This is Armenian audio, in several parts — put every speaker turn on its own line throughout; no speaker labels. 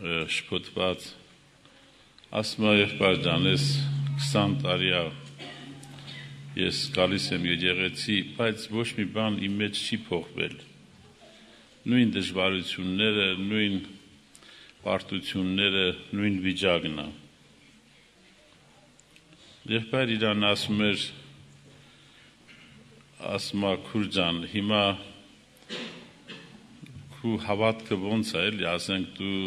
շփոթված, ասում է եղբայր ջան, ես 20 տարի է ես գալիս եմ եկեղեցի, բայց ոչ մի բան իմ մեջ չի փոխվել։ Նույն դժվարությունները, նույն պարտությունները, նույն վիճակն է։ Եղբայր իրան ասում էր, ասում է քուր ջան, հիմա քու հավատքը ոնց է, էլի, ասենք դու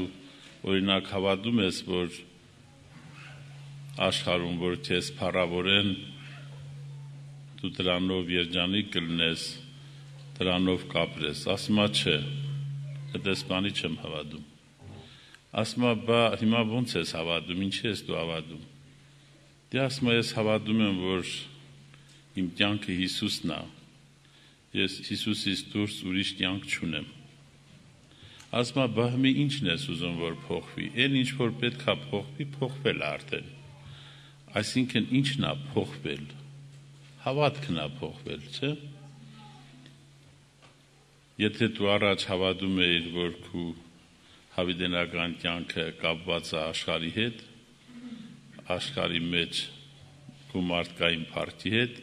օրինակ հավատում ես, որ աշխարհում որ քեզ փառավորեն, դու դրանով երջանիկ կլինես, դրանով կապրես, ասում է չէ, այդպես բանի չեմ հավատում։ Ասում է բա հիմա ոնց ես հավատում, ինչի ես դու հավատում։ Դե ասում է ես հավատում եմ, որ իմ կյանքը Հիսուսն է, ես Հիսուսից դուրս ուրիշ կյանք չունեմ։ Ասում է բա հիմա ինչն ես ուզում որ փոխվի, այն ինչ որ պետք է փոխվի, փոխվել է արդեն։ Այսինքն ինչն է փոխվել, հավատքն է փոխվել, չէ։ Եթե դու առաջ հավատում էիր, որ քու հավիտենական կյանքը կապված է աշխարհի հետ, աշխարհի մեջ քու մարդկային փառքի հետ,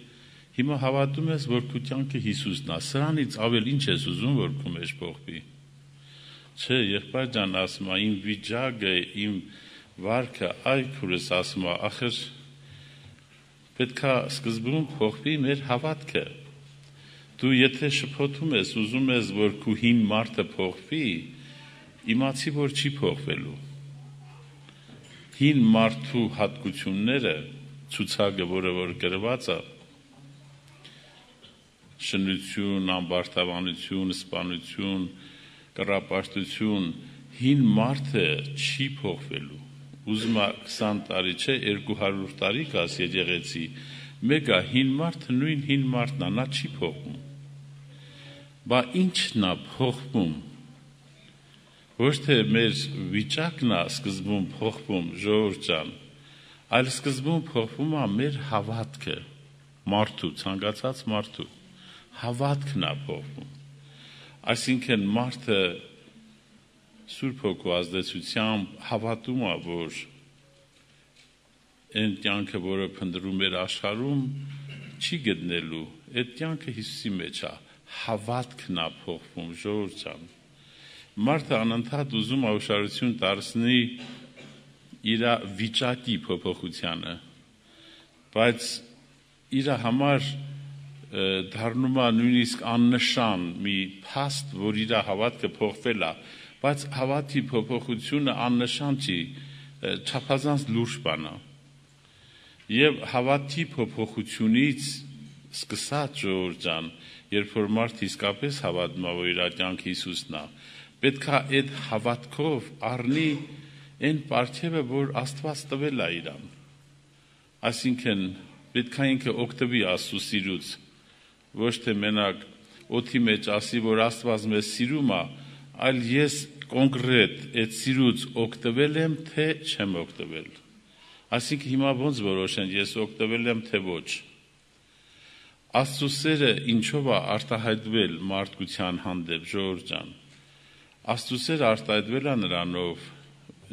հիմա հավատում ես, որ քու կյանքը Հիսուսն է, սրանից ավել ինչ ես ուզում, որ քու մեջ փոխվի։ Չէ, եղբայր ջան, ասում է, իմ վիճակը, իմ վարքը, այ քուրս ասում է, ախր պետք է սկզբում փոխվի մեր հավատքը։ Դու եթե շփոթում ես, ուզում ես, որ քու հին մարդը փոխվի, իմացի, որ չի փոխվելու։ Հին մարդու հատկությունները, ցուցակը, որը որ գրված է, շնություն, ամբարտավանություն, սպանություն, կռապաշտություն, հին մարդը չի փոխվելու։ Ուզում է 20 տարի չէ, 200 տարի կաս եկեղեցի, մեկը հին մարդը նույն հին մարդն է, նա չի փոխվում։ Բա ինչն է փոխվում։ Ոչ թե մեր վիճակն է սկզբում փոխվում, ժողովուրդ ջան, այլ սկզբում փոխվում է մեր հավատքը, մարդու, ցանկացած մարդու, հավատքն է փոխվում։ Այսինքն մարդը Սուրբ Հոգու ազդեցությամբ հավատում է, որ այն կյանքը, որը փնտրում էր աշխարհում, չի գտնելու, այդ կյանքը Հիսուսի մեջ է, հավատքն է փոխվում, ժողովուրդ ջան։ Մարդը անընդհատ ուզում է ուշադրություն դարձնի իր վիճակի փոփոխությանը, բայց իր համար դառնում է նույնիսկ աննշան մի փաստ, որ իր հավատքը փոխվել է, բայց հավատի փոփոխությունը աննշան չի, չափազանց լուրջ բան է։ Եվ հավատի փոփոխությունից սկսած ժողովուրդ ջան, երբ որ մարդ իսկապես հավատում է, որ իր կյանքը Հիսուսն է, պետք է այդ հավատքով առնի այն պարգևը, որ Աստված տվել է իրան։ Այսինքն պետք է ինքը օգտվի Աստծո սիրուց, ոչ թե մենակ օդի մեջ ասի, որ Աստված մեզ սիրում է, այլ ես կոնկրետ այդ սիրուց օգտվել եմ, թե չեմ օգտվել։ Այսինքն հիմա ոնց որոշեն, ես օգտվել եմ, թե ոչ։ Աստծո սերը ինչով է արտահայտվել մարդկության հանդեպ, ժողովուրդ ջան։ Աստծո սերը արտահայտվել է նրանով,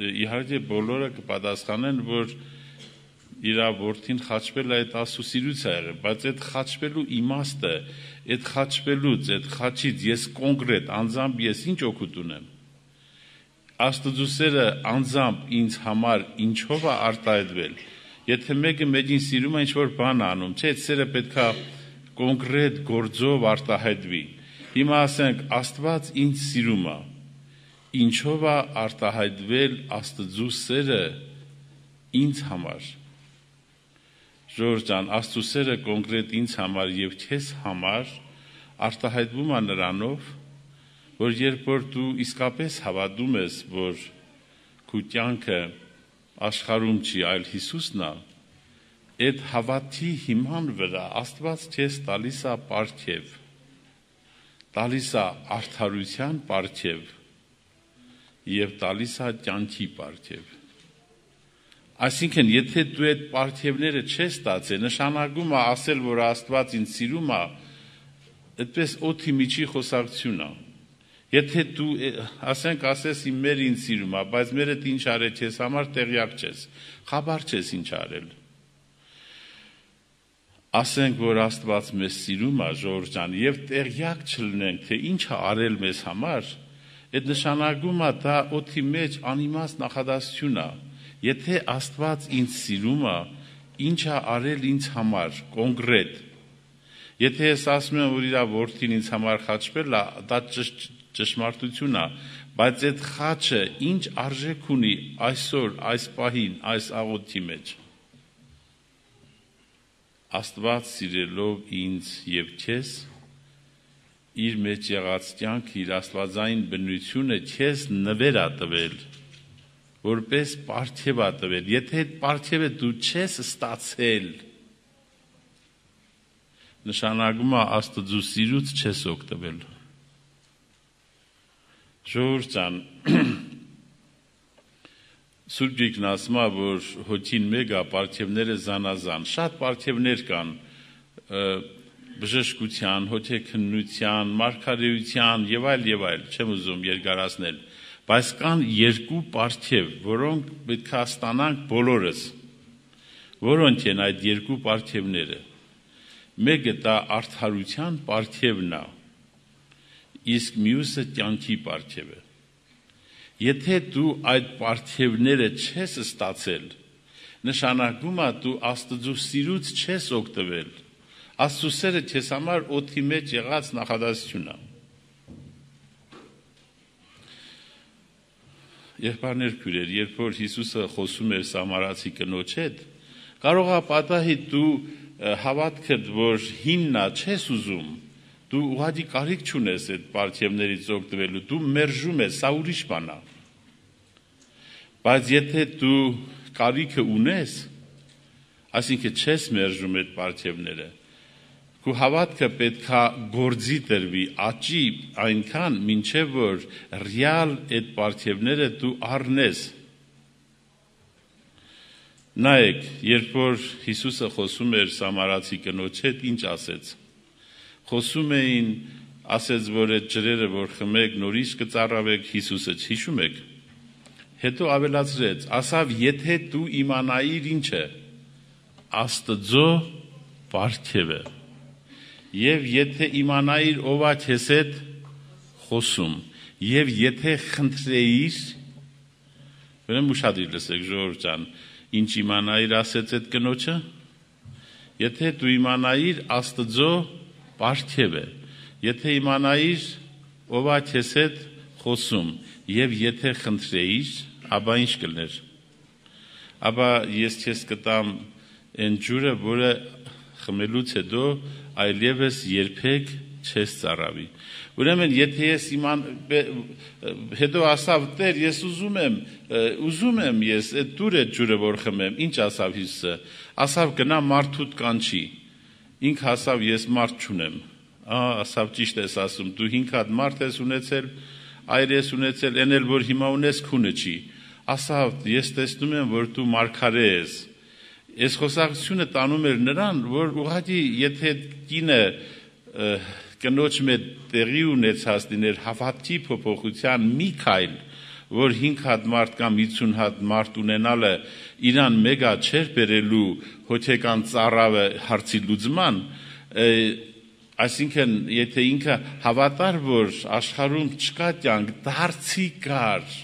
իհարկե բոլորը կպատասխանեն, որ իր որդին խաչվել է այդ Աստծո սիրուց է եղել, բայց այդ խաչվելու իմաստը, այդ խաչվելուց, այդ խաչից ես կոնկրետ անձամբ ես ինչ օգուտ ունեմ։ Աստծո սերը անձամբ ինձ համար ինչով է արտահայտվել։ Եթե մեկը մեկին սիրում է, ինչ-որ բան անում, չէ, այդ սերը պետք է կոնկրետ գործով արտահայտվի։ Հիմա ասենք, Աստված ինձ սիրում է։ Ինչով է արտահայտվել Աստծո սերը ինձ համար։ Ժողովուրդ ջան, Աստծո սերը կոնկրետ ինձ համար եւ քեզ համար արտահայտվում է նրանով, որ երբ որ դու իսկապես հավատում ես, որ քո կյանքը աշխարհում չի, այլ Հիսուսն է, այդ հավատի հիման վրա Աստված քեզ տալիս է պարգև, տալիս է արդարության պարգև եւ տալիս է կյանքի պարգև։ Այսինքն, եթե դու այդ պարգևները չես ստացել, նշանակում է ասել, որ Աստված ինձ սիրում է, այդպես օդի միջի խոսակցություն է։ Եթե դու ասես իմ մեր ինձ սիրում է, բայց մերը ինչ արել ես համար տեղյակ չես, խաբար չես ինչ արել։ Ասենք, որ Աստված մեզ սիրում է, Ժողովուրդ ջան, եւ տեղյակ չլինենք, թե ինչ է արել մեզ համար, այդ նշանակում է դա օդի մեջ անիմաստ նախադասություն է։ Եթե Աստված ինձ սիրում է, ինչ է արել ինձ համար, կոնկրետ։ Եթե ես ասում եմ, որ իր որդին ինձ համար խաչվել է, դա ճշմարտություն է, բայց այդ խաչը ինչ արժեք ունի այսօր, այս պահին, այս աղոթի մեջ։ Աստված սիրելով ինձ եւ քեզ, իր մեջ եղած կյանքը, իր աստվածային բնությունը քեզ նվեր է տվել, որպես պարգև է տվել։ Եթե այդ պարգևը դու չես ստացել, նշանակում է Աստծո սիրուց չես օգտվել։ Ժողովուրդ ջան, Սուրբ Գիրքն ասում է, որ հոգին մեկ է, պարգևները զանազան։ Շատ պարգևներ կան բժշկության, հոգեքննության, մարգարեության եւ այլ, չեմ ուզում երկարացնել, բայց կան երկու պարգև, որոնք պետք է ստանանք բոլորս։ Որոնք են այդ երկու պարգևները։ Մեկը դա արդարության պարգևն է, իսկ մյուսը կյանքի պարգևը։ Եթե դու այդ պարգևները չես ստացել, նշանակում է դու Աստծո սիրուց չես օգտվել։ Աստծո սերը քեզ համար օդի մեջ եղած նախադասություն է։ Եղբայրներ, քույրեր, երբ որ Հիսուսը խոսում էր սամարացի կնոջ հետ, կարող է պատահի դու հավատքդ, որ հիննա չես ուզում, դու ուղղակի կարիք չունես այդ պարգևներից օգտվելու, դու մերժում ես, սա ուրիշ բան է։ Բայց եթե դու կարիքը ունես, այսինքն չես մերժում այդ պարգևները, քո հավատքը պետք է գործի տրվի, աճի այնքան, մինչև որ ռեալ այդ պարգևները դու առնես։ Նայեք, երբ որ Հիսուսը խոսում էր սամարացի կնոջ հետ, ինչ ասեց։ Խոսում էին, ասեց, որ այդ ջրերը, որ խմեք, նորից կծառավեք, Հիսուսը հիշում եք։ Հետո ավելացրեց, ասավ, եթե դու իմանայիր ինչը, Աստծո պարգևը, եւ եթե իմանայիր ով է քեզ հետ խոսում, եւ եթե խնդրեիր, ուրեմն ուշադիր լսեք, ժողովուրդ ջան, ինչ իմանայիր ասեց այդ կնոջը, եթե դու իմանայիր Աստծո պարգևը, եթե իմանայիր ով է քեզ հետ խոսում, եւ եթե խնդրեիր, ապա ինչ կլներ։ Ապա ես քեզ կտամ այն ջուրը, որը խմելուց հետո այլևս երբեք չես ծառավի։ Ուրեմն եթե ես հետո ասավ Տեր, ես ուզում եմ ես այդ դուրը ջուրը որ խմեմ, ինչ ասավ Հիսուսը։ Ասավ գնա մարդուդ կանչի։ Ինքը ասավ ես մարդ չունեմ։ Ասավ ճիշտ ես ասում, դու 5 հատ մարդ ես ունեցել, այր ես ունեցել, այն էլ որ հիմա ունես քունը չի։ Ասավ ես տեսնում եմ, որ դու մարգարե ես։ Ես խոսակցությունը տանում էր նրան, որ ուղղակի եթե կինը կնոջ մեջ տեղի ունեցած լիներ հավատքի փոփոխության մի քայլ, որ 5 հատ մարդ կամ 50 հատ մարդ ունենալը իրան մեգա չէր բերելու հոգեկան ծառավը հարցի լուծման, այսինքն եթե ինքը հավատար, որ աշխարհում չկա կյանք, դարձի կար։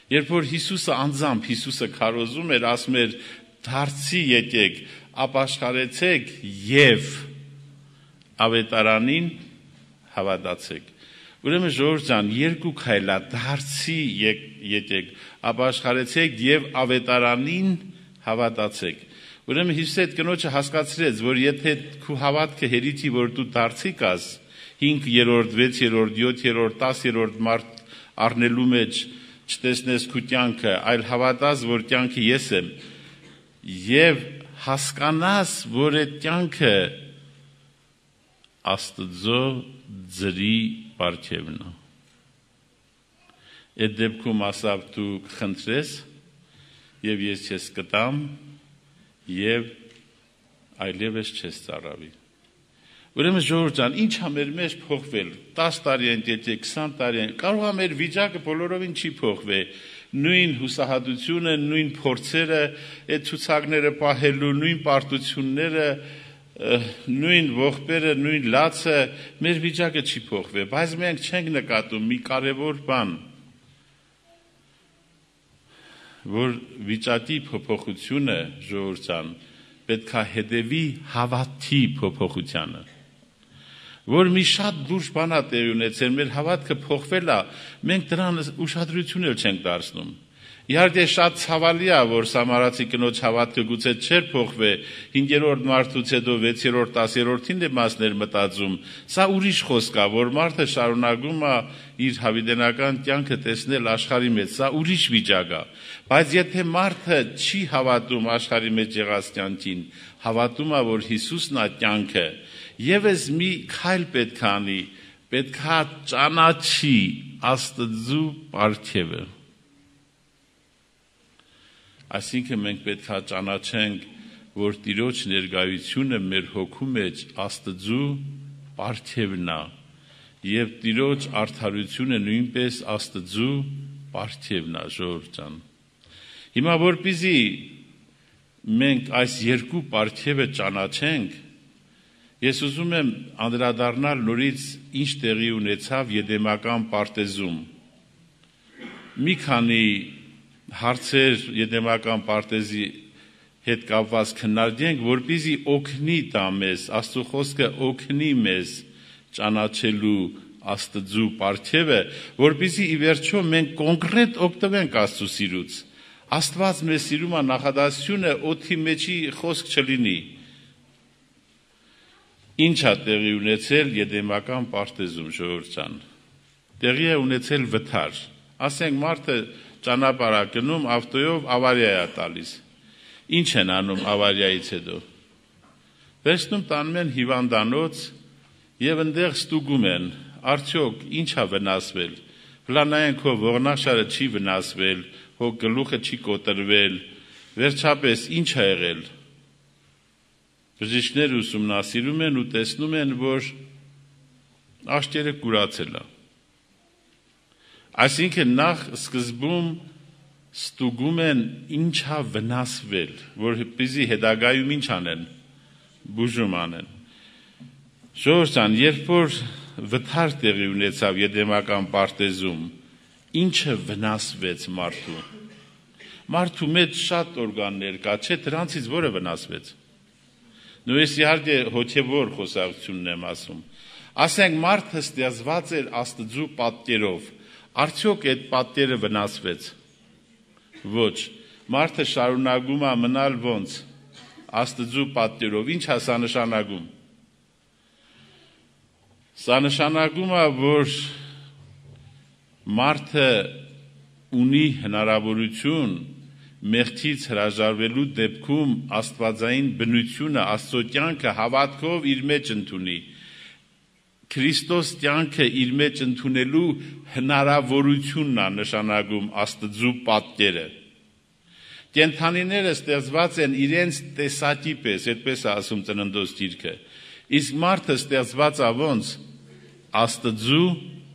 Երբ որ Հիսուսը անձամբ Հիսուսը քարոզում էր, ասում էր դարձի եկեք, ապաշխարեցեք եւ ավետարանին հավատացեք։ Ուրեմն ժողովուրդ ջան, երկու քայլ է, դարձի եկեք, ապաշխարեցեք եւ ավետարանին հավատացեք։ Ուրեմն Հիսուսը այդ կնոջը հասկացրեց, որ եթե քո հավատքը հերիքի, որ դու դարձի կաս, 5-րդ, 6-րդ, 7-րդ, 10-րդ մարդ առնելու մեջ չտեսնես քո կյանքը, այլ հավատաս, որ կյանքը ես եմ, եւ հասկանաս, որ այդ կյանքը Աստծո ձրի պարգևն է։ Այդ դեպքում ասավ դու խնդրես, եւ ես քեզ կտամ, եւ այլևս չես ծառավի։ Ուրեմն ժողովուրդ ջան, ինչ ա մեր մեջ փոխվել 10 տարի են, 20 տարի են, կարող է մեր վիճակը բոլորովին չի փոխվել, նույն հուսահատությունը, նույն փորձերը, այդ ցուցակները պահելու, նույն պարտությունները, նույն ողբերը, նույն լացը, մեր վիճակը չի փոխվել, բայց մենք չենք նկատում մի կարևոր բան, որ վիճակի փոփոխությունը ժողովուրդ ջան, պետք է հետևի հավատի փոփոխությանը, որ մի շատ լուրջ բան է տեղի ունեցել, մեր հավատքը փոխվել է, մենք դրան ուշադրություն էլ չենք դարձնում։ Իհարկե շատ ցավալի է, որ սամարացի կնոջ հավատքը գուցե չէր փոխվել, 5-րդ մարդուց հետո 6-րդ, 10-րդին է մասներ մտածում։ Սա ուրիշ խոսք է, որ մարդը շարունակում է իր հավիտենական կյանքը տեսնել աշխարհի մեջ, սա ուրիշ վիճակ է։ Բայց եթե մարդը չի հավատում աշխարհի մեջ եղած կյանքին, հավատում է, որ Հիսուսն է կյանքը, Եվս մի քայլ պետք է անի, պետք է ճանաչի Աստծու պարգևը։ Այսինքն մենք պետք է ճանաչենք, որ Տիրոջ ներկայությունը մեր հոգու մեջ Աստծու պարգևն է, եւ Տիրոջ արդարությունը նույնպես Աստծու պարգևն է, ժողովուրդ ջան։ Հիմա որպեսզի մենք այս երկու պարգևը ճանաչենք, Ես ուզում եմ անդրադառնալ նորից ինչ տեղի ունեցավ Եդեմական պարտեզում։ Մի քանի հարցեր Եդեմական պարտեզի հետ կապված քննարկենք, որպեսզի օգնի տա մեզ, Աստծո խոսքը օգնի մեզ ճանաչելու Աստծու պարգևը, որպեսզի ի վերջո մենք կոնկրետ օգտվենք Աստծո սիրուց։ Աստված մեզ սիրում է, նախադասությունը օդի մեջի խոսք չլինի։ Ինչ է տեղի ունեցել Եդեմական պարտեզում, ժողովուրդ ջան։ Տեղի է ունեցել վթար։ Ասենք մարդը ճանապարհ է գնում, ավտոյով ավարիա է տալիս։ Ինչ են անում ավարիայից հետո։ Վերցնում տանում են հիվանդանոց եւ այնտեղ ստուգում են, արդյոք ինչ է վնասվել։ Վլանային քո ողնաշարը չի վնասվել, հո գլուխը չի կոտրվել, վերջապես ինչ է եղել։ Բժիշկները ուսումնասիրում են ու տեսնում են, որ աշտերը կուրացել է։ Այսինքն նախ սկզբում ստուգում են ինչ է վնասվել, որպեսզի հետագայում ինչ անեն, բուժում անեն։ Ժողովուրդ ջան, երբ որ վթար տեղի ունեցավ Եդեմական պարտեզում, ինչը վնասվեց մարդու։ Մարդու մեջ շատ օրգաններ կա, չէ, դրանցից որը վնասվեց։ Նույնիսկ իհարկե հոգևոր խոսակցությունն եմ ասում։ Ասենք մարդը ստեղծված էր Աստծու պատկերով, արդյոք այդ պատկերը վնասվեց։ Ոչ, մարդը շարունակում է մնալ ոնց Աստծու պատկերով, ինչ է սա նշանակում։ Սա նշանակում է, որ մարդը ունի հնարավորություն մեղքից հրաժարվելու դեպքում աստվածային բնությունը, Աստծո կյանքը հավատքով իր մեջ ընդունի։ Քրիստոս կյանքը իր մեջ ընդունելու հնարավորությունն է նշանակում Աստծու պատկերը։ Կենդանիները ստեղծված են իրենց տեսակի պես, այդպես է ասում Ծննդոց գիրքը։ Իսկ մարդը ստեղծված է ոնց Աստծու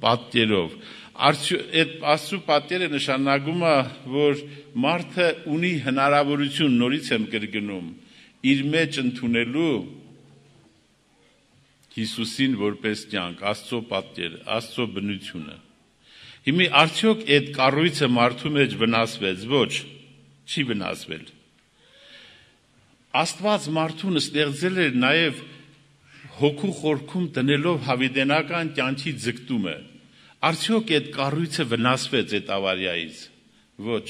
պատկերով։ Այդ Աստծու պատկերը նշանակում է, որ մարդը ունի հնարավորություն, նորից եմ կրկնում, իր մեջ ընդունելու Հիսուսին որպես կյանք, Աստծո պատկերը, Աստծո բնությունը։ Հիմա արդյոք այդ կառույցը մարդու մեջ վնասվեց, ոչ, չի վնասվել։ Աստված մարդուն ստեղծել էր նաև հոգու խորքում տնելով հավիտենական կյանքի ձգտումը։ Արդյոք այդ կառույցը վնասվեց այդ ավարիայից։ Ոչ։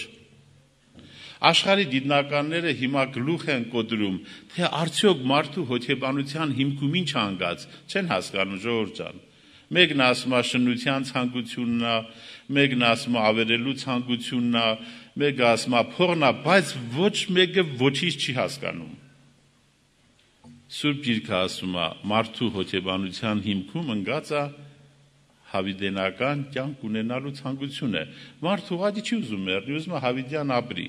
Աշխարհի գիտնականները հիմա գլուխ են կոտրում, թե արդյոք մարդու հոգեբանության հիմքում ինչ անգած, չեն հասկանում, ժողովուրդ ջան։ Մեկն ասում է շնության ցանկությունն է, մեկն ասում է ավերելու ցանկությունն է, մեկը ասում է փողն է, բայց ոչ մեկը ոչինչ չի հասկանում։ Սուրբ Գիրքը ասում է, մարդու հոգեբանության հիմքում ընկած է հավիտենական կյանք ունենալու ցանկությունը։ Մարդը ուղղակի չի ուզում մեռնի, ուզում է հավիտյան ապրի։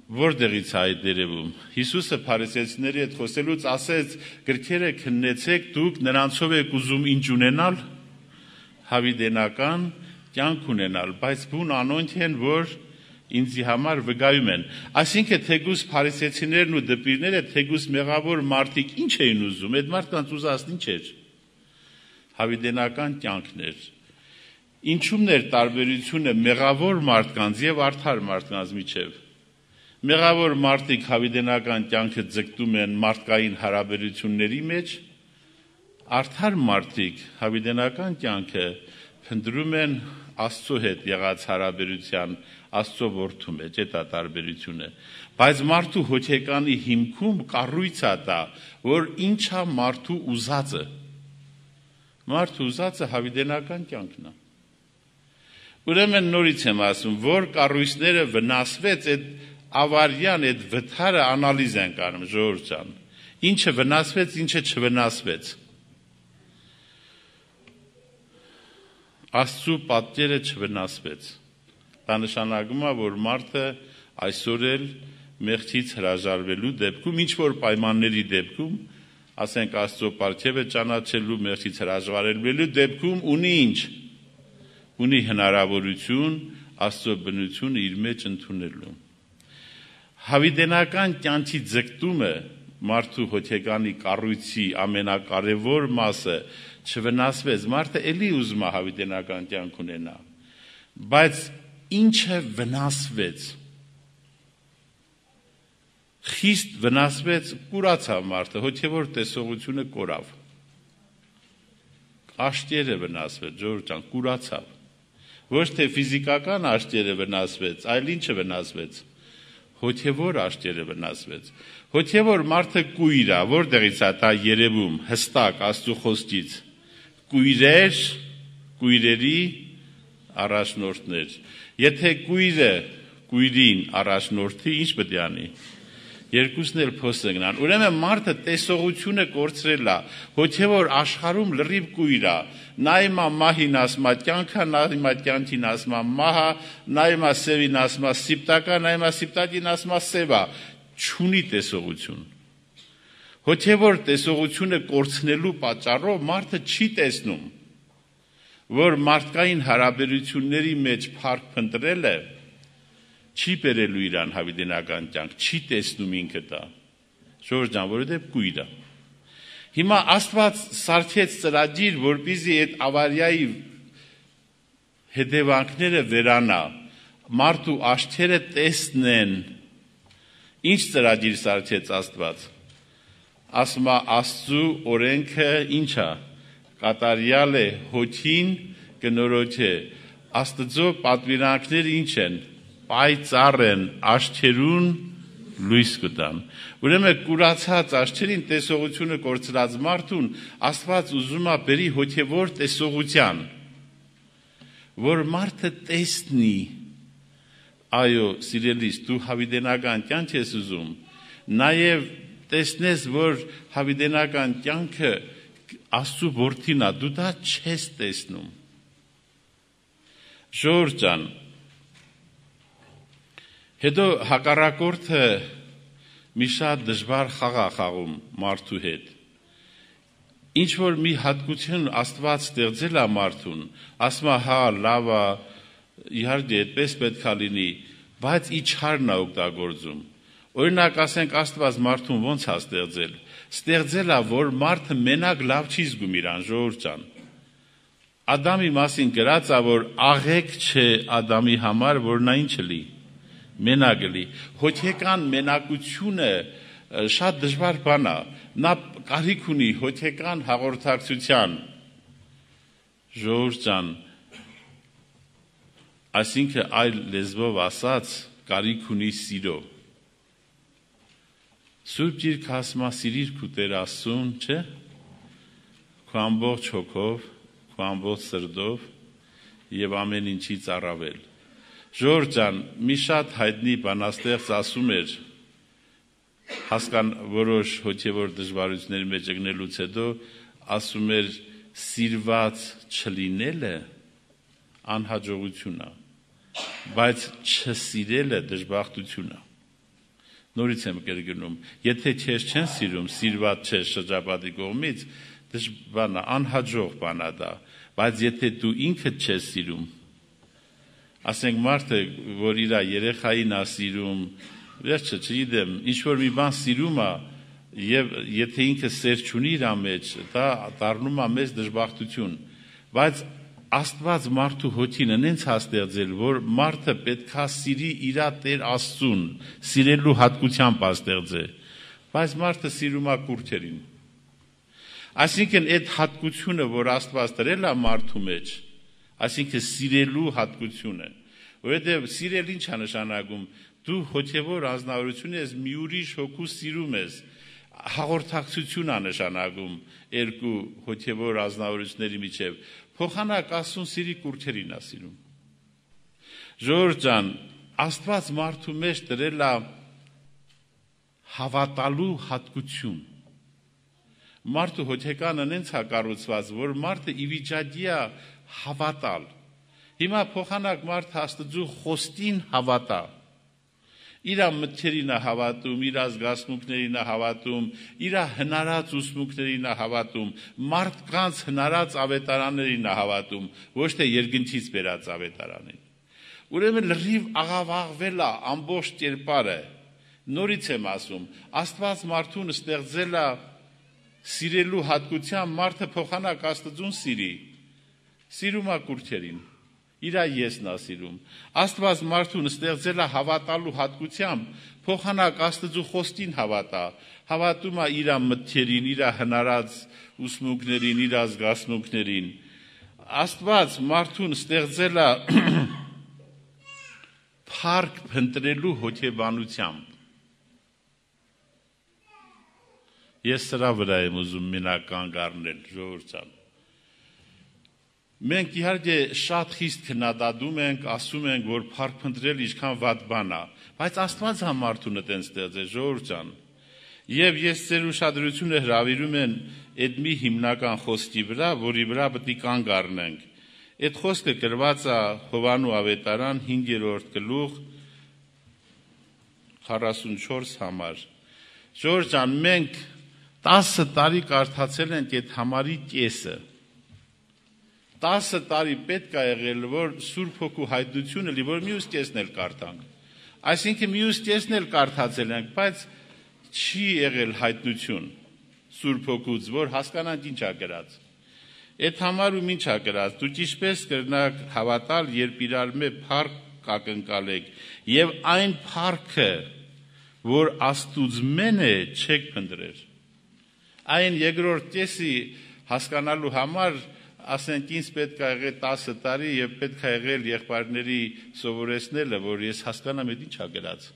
Որտեղից է այդ երևում։ Հիսուսը փարիսեցիների հետ խոսելուց ասեց. «Գրքերը քննեցեք, դուք նրանցով եք ուզում ինչ ունենալ, հավիտենական կյանք ունենալ, բայց բուն անոնք են, որ ինձի համար վկայում են»։ Այսինքն թեկուզ փարիսեցիներն ու դպիրները, թեկուզ մեղավոր մարդիկ ինչ էին ուզում, այդ մարդկանց ուզածն ինչ էր։ Հավիտենական կյանքն էր։ Ինչու՞մն էր տարբերությունը մեղավոր մարդկանց եւ արդար մարդկանց միջև։ Մեղավոր մարդիկ հավիտենական կյանքը ձգտում են մարդկային հարաբերությունների մեջ, արդար մարդիկ հավիտենական կյանքը փնտրում են Աստծո հետ եղած հարաբերության, Աստծո որդու մեջ, դա տարբերությունը։ Բայց մարդու հոգեկանի հիմքում կառույց է դա, որ ինչա մարդու ուզածը։ Մարդու ուզածը հավիտենական կյանքն է։ Ուրեմն նորից եմ ասում, որ կառույցները վնասվեց, այդ ավարյան, այդ վթարը անալիզ ենք անում, ժողովուրդ ջան։ Ինչը վնասվեց, ինչը չվնասվեց։ Աստծո պատկերը չվնասվեց։ Դա նշանակում է, որ մարդը այսօր էլ մեղքից հրաժարվելու դեպքում, ինչ որ պայմանների դեպքում, ասենք Աստծո պարգևը ճանաչելու, մեղքից հրաժարվելու դեպքում ունի ինչ։ Ունի հնարավորություն Աստծո բնությունը իր մեջ ընդունելու։ Հավիտենական կյանքի ձգտումը մարդու հոգեկանի կառույցի ամենակարևոր մասը չվնասվեց, մարդը էլի ուզում է հավիտենական կյանք ունենա, բայց ինչը վնասվեց, խիստ վնասվեց, կուրացավ մարդը, հոգևոր տեսողությունը կորավ, աշտերը վնասվեց, ժողովուրդ ջան, կուրացավ, ոչ թե ֆիզիկական աշտերը վնասվեց, այլ ինչը վնասվեց, հոգևոր աշտերը վնասվեց, հոգևոր մարդը կույր է, որտեղից է դա երևում, հստակ Աստծո խոսքից, կույրեր, կույրերի առաջնորդներ, եթե կույրը կույրին առաջնորդի, ինչ պետք է անի, երկուսն էլ փոստը գնան, ուրեմն մարդը տեսողությունը կորցրել է, հոգևոր աշխարհում լրիվ կույր է, նայում է մահին ասում է կյանքը, նայում է կյանքին ասում է մահը, նայում է սևին ասում է սիպտակա, նայում է սիպտակին ասում է սևա, չունի տեսողություն։ Հոգևոր տեսողությունը կորցնելու պատճառով մարդը չի տեսնում, որ մարդկային հարաբերությունների մեջ փառք փնտրելը չի բերելու իրան հավիտենական կյանք, չի տեսնում ինքը դա։ Ժողովուրդ ջան, որովհետև կույր է։ Հիմա Աստված սարքեց ծրագիր, որպեսզի այդ ավարիայի հետևանքները վերանա, մարդու աչքերը տեսնեն։ Ինչ ծրագիր սարքեց Աստված։ Ասում է Աստծո օրենքը ինչ է, կատարյալ է, հոգին կնորոջ է, Աստծո պատվիրանքները ինչ են, պայծառ են, աչքերուն լույս կտան։ Ուրեմն կուրացած աչքերին տեսողությունը կորցրած մարդուն Աստված ուզում է բերի հոգևոր տեսողության, որ մարդը տեսնի, այո, սիրելիս, դու հավիտենական կյանք ես ուզում, նաև տեսնես, որ հավիտենական կյանքը Աստծո որդին է, դու դա չես տեսնում։ Ժողովուրդ ջան, հետո հակառակորդը մի շատ դժվար խաղ է խաղում մարդու հետ։ Ինչ որ մի հատկություն Աստված ստեղծել է մարդուն, ասում է հա, լավ է, իհարկե այդպես պետք է լինի, բայց իջարն է օգտագործում։ Օրինակ ասենք Աստված մարդուն ոնց է ստեղծել։ Ստեղծել է, որ մարդը մենակ լավ չի զգում իրան, ժողովուրդ ջան։ Ադամի մասին գրած է, որ աղեկ չէ Ադամի համար, որ նա ինչ լի, մենակ լի։ Հոգեկան մենակությունը շատ դժվար բան է։ Նա կարիք ունի հոգեկան հաղորդակցության։ Ժողովուրդ ջան, այսինքն այլ լեզվով ասած, կարիք ունի սիրո։ Սուրբ Գիրքը ասում է սիրիր քո Տեր Աստծուն, չէ՞։ Քո ամբողջ հոգով, քո ամբողջ սրտով եւ ամեն ինչից առավել։ Ժողովուրդ ջան, մի շատ հայտնի բանաստեղծ ասում էր, որոշ հոգևոր դժվարությունների մեջ ընկնելուց հետո ասում էր սիրված չլինելը անհաջողություն է, բայց չսիրելը դժբախտություն է։ նորից եմ կրկնում, եթե քեզ չեն սիրում, սիրված չես շրջապատի կողմից, դժվար է, անհաջող բան է դա, բայց եթե դու ինքդ չես սիրում, ասենք մարդը, որ իր երեխային է սիրում, վերջը չգիտեմ, ինչ որ մի բան սիրում է, եւ եթե ինքը սեր չունի իր մեջ, դա դառնում է մեծ դժբախտություն, բայց Աստված մարդու հոգին այնց հաստեղծել, որ մարդը պետքա սիրի իր Տեր Աստծուն, սիրելու հատկությամբ աստեղծել, բայց մարդը սիրում է կուրքերին։ Այսինքն այդ հատկությունը, որ Աստված դրել է մարդու մեջ, այսինքն սիրելու հատկությունը, որովհետև սիրել ինչ է նշանակում, դու հոգևոր անձնավորություն ես, մի ուրիշ հոգու սիրում ես, հաղորդակցություն է նշանակում երկու հոգևոր անձնավորությունների միջև, փոխանակ Աստծուն սիրի կուրքերին է սիրում։ Ժողովուրդ ջան, Աստված մարդու մեջ դրել է հավատալու հատկություն։ Մարդու հոգեկանը նենց է կառուցված, որ մարդը ի վիճակի է հավատալ։ Հիմա փոխանակ մարդը Աստծու խոստին հավատա։ Իր մտքերին է հավատում, իր զգացմունքներին է հավատում, իր հնարած ուսմունքներին է հավատում, մարդկանց հնարած ավետարաններին է հավատում, ոչ թե երկնքից բերած ավետարանին։ Ուրեմն լրիվ աղավաղվել է ամբողջ կերպարը։ Նորից եմ ասում, Աստված մարդուն ստեղծել է սիրելու հատկությամբ, մարդը փոխանակ Աստծուն սիրի, սիրում է կուրքերին։ Իր եսն է սիրում։ Աստված մարդուն ստեղծել է հավատալու հատկությամբ, փոխանակ Աստծու խոստին հավատա, հավատում է իր մտքերին, իր հնարած ուսմունքներին, իր զգացմունքներին։ Աստված մարդուն ստեղծել է փառք փնտրելու հոգեբանությամբ։ Ես սրա վրա եմ ուզում մենակ կանգ առնել, ժողովուրդ ջան։ Մենք իհարկե շատ խիստ քննադատում ենք, ասում ենք, որ փառք փնտրել ինչքան վատ բան է, բայց Աստված է մարդուն այդպես ստեղծել, ժողովուրդ ջան։ Եվ ես ձեր ուշադրությունը հրավիրում եմ այդ մի հիմնական խոսքի վրա, որի վրա պետք է կանգ առնենք։ Այդ խոսքը գրված է Հովանու ավետարան 5-րդ գլուխ 44 համար։ Ժողովուրդ ջան, մենք 10 տարի կարդացել ենք այդ համարի կեսը։ 10 տարի պետք է եղել, որ Սուրբ Հոգու հայտնությունը լի, որ մյուս կեսն էլ կարդանք։ Այսինքն մյուս կեսն էլ կարդացել ենք, բայց չի եղել հայտնություն Սուրբ Հոգուց, որ հասկանանք ինչ է գրած։ Այդ համարում ինչ է գրած, դուք ինչպես կրնաք հավատալ, երբ իրար մեջ փառք կակնկալեք, եւ այն փառքը, որ Աստուծմեն է, չեք փնտրեր։ Այն երկրորդ կեսի հասկանալու համար ասենք ինձ պետք է եղել 10 տարի եւ պետք է եղել եղբայրների սովորեցնելը, որ ես հասկանամ այդ ինչ է գրած։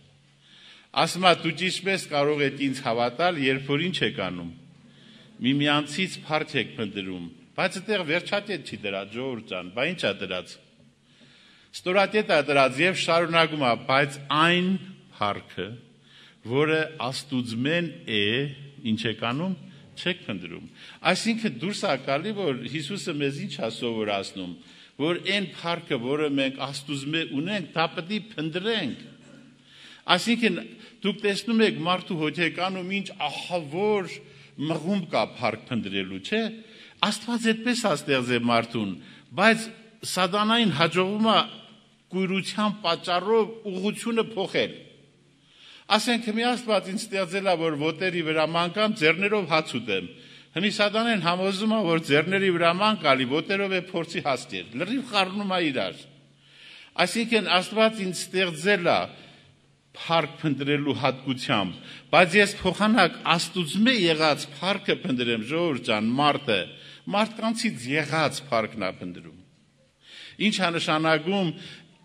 Ասում է դուք ինչպես կարող եք ինձ հավատալ, երբ որ ինչ եք անում։ Միմյանցից փառք եք փնտրում, բայց այդտեղ վերջատետ չի դրած, ժողովուրդ ջան, բա ինչ է դրած։ Ստորատետ է դրած եւ շարունակում է, բայց այն փառքը, որը Աստուծմեն է, ինչ եք անում, չեք փնտրում։ Այսինքն դուրս է գալի, որ Հիսուսը մեզ ինչ է սովորացնում, որ այն փառքը, որը մենք Աստուծմեն ունենք, դա պետք է փնտրենք։ Այսինքն դուք տեսնում եք մարդու հոգեկանում ինչ ահավոր մղում կա փառք փնտրելու, չէ՞։ Աստված այդպես է ստեղծել մարդուն, բայց սատանային հաջողվում է կույրության պատճառով ուղղությունը փոխել։ Ասենք մի Աստված ինձ ստեղծել է, որ ոտերի վրա մանկամ, ձեռներով հաց ուտեմ։ Հնի սատանեն համոզում է, որ ձեռների վրա ման կալի, ոտերով է փորձի հասկեր։ Լրիվ խառնում է իրար։ Այսինքն Աստված ինձ ստեղծել է փառք փնտրելու հատկությամբ, բայց ես փոխանակ Աստուծմե եղած փառքը փնտրեմ, ժողովուրդ ջան, մարդկանցից եղած փառքն է փնտրում։ Ինչ է նշանակում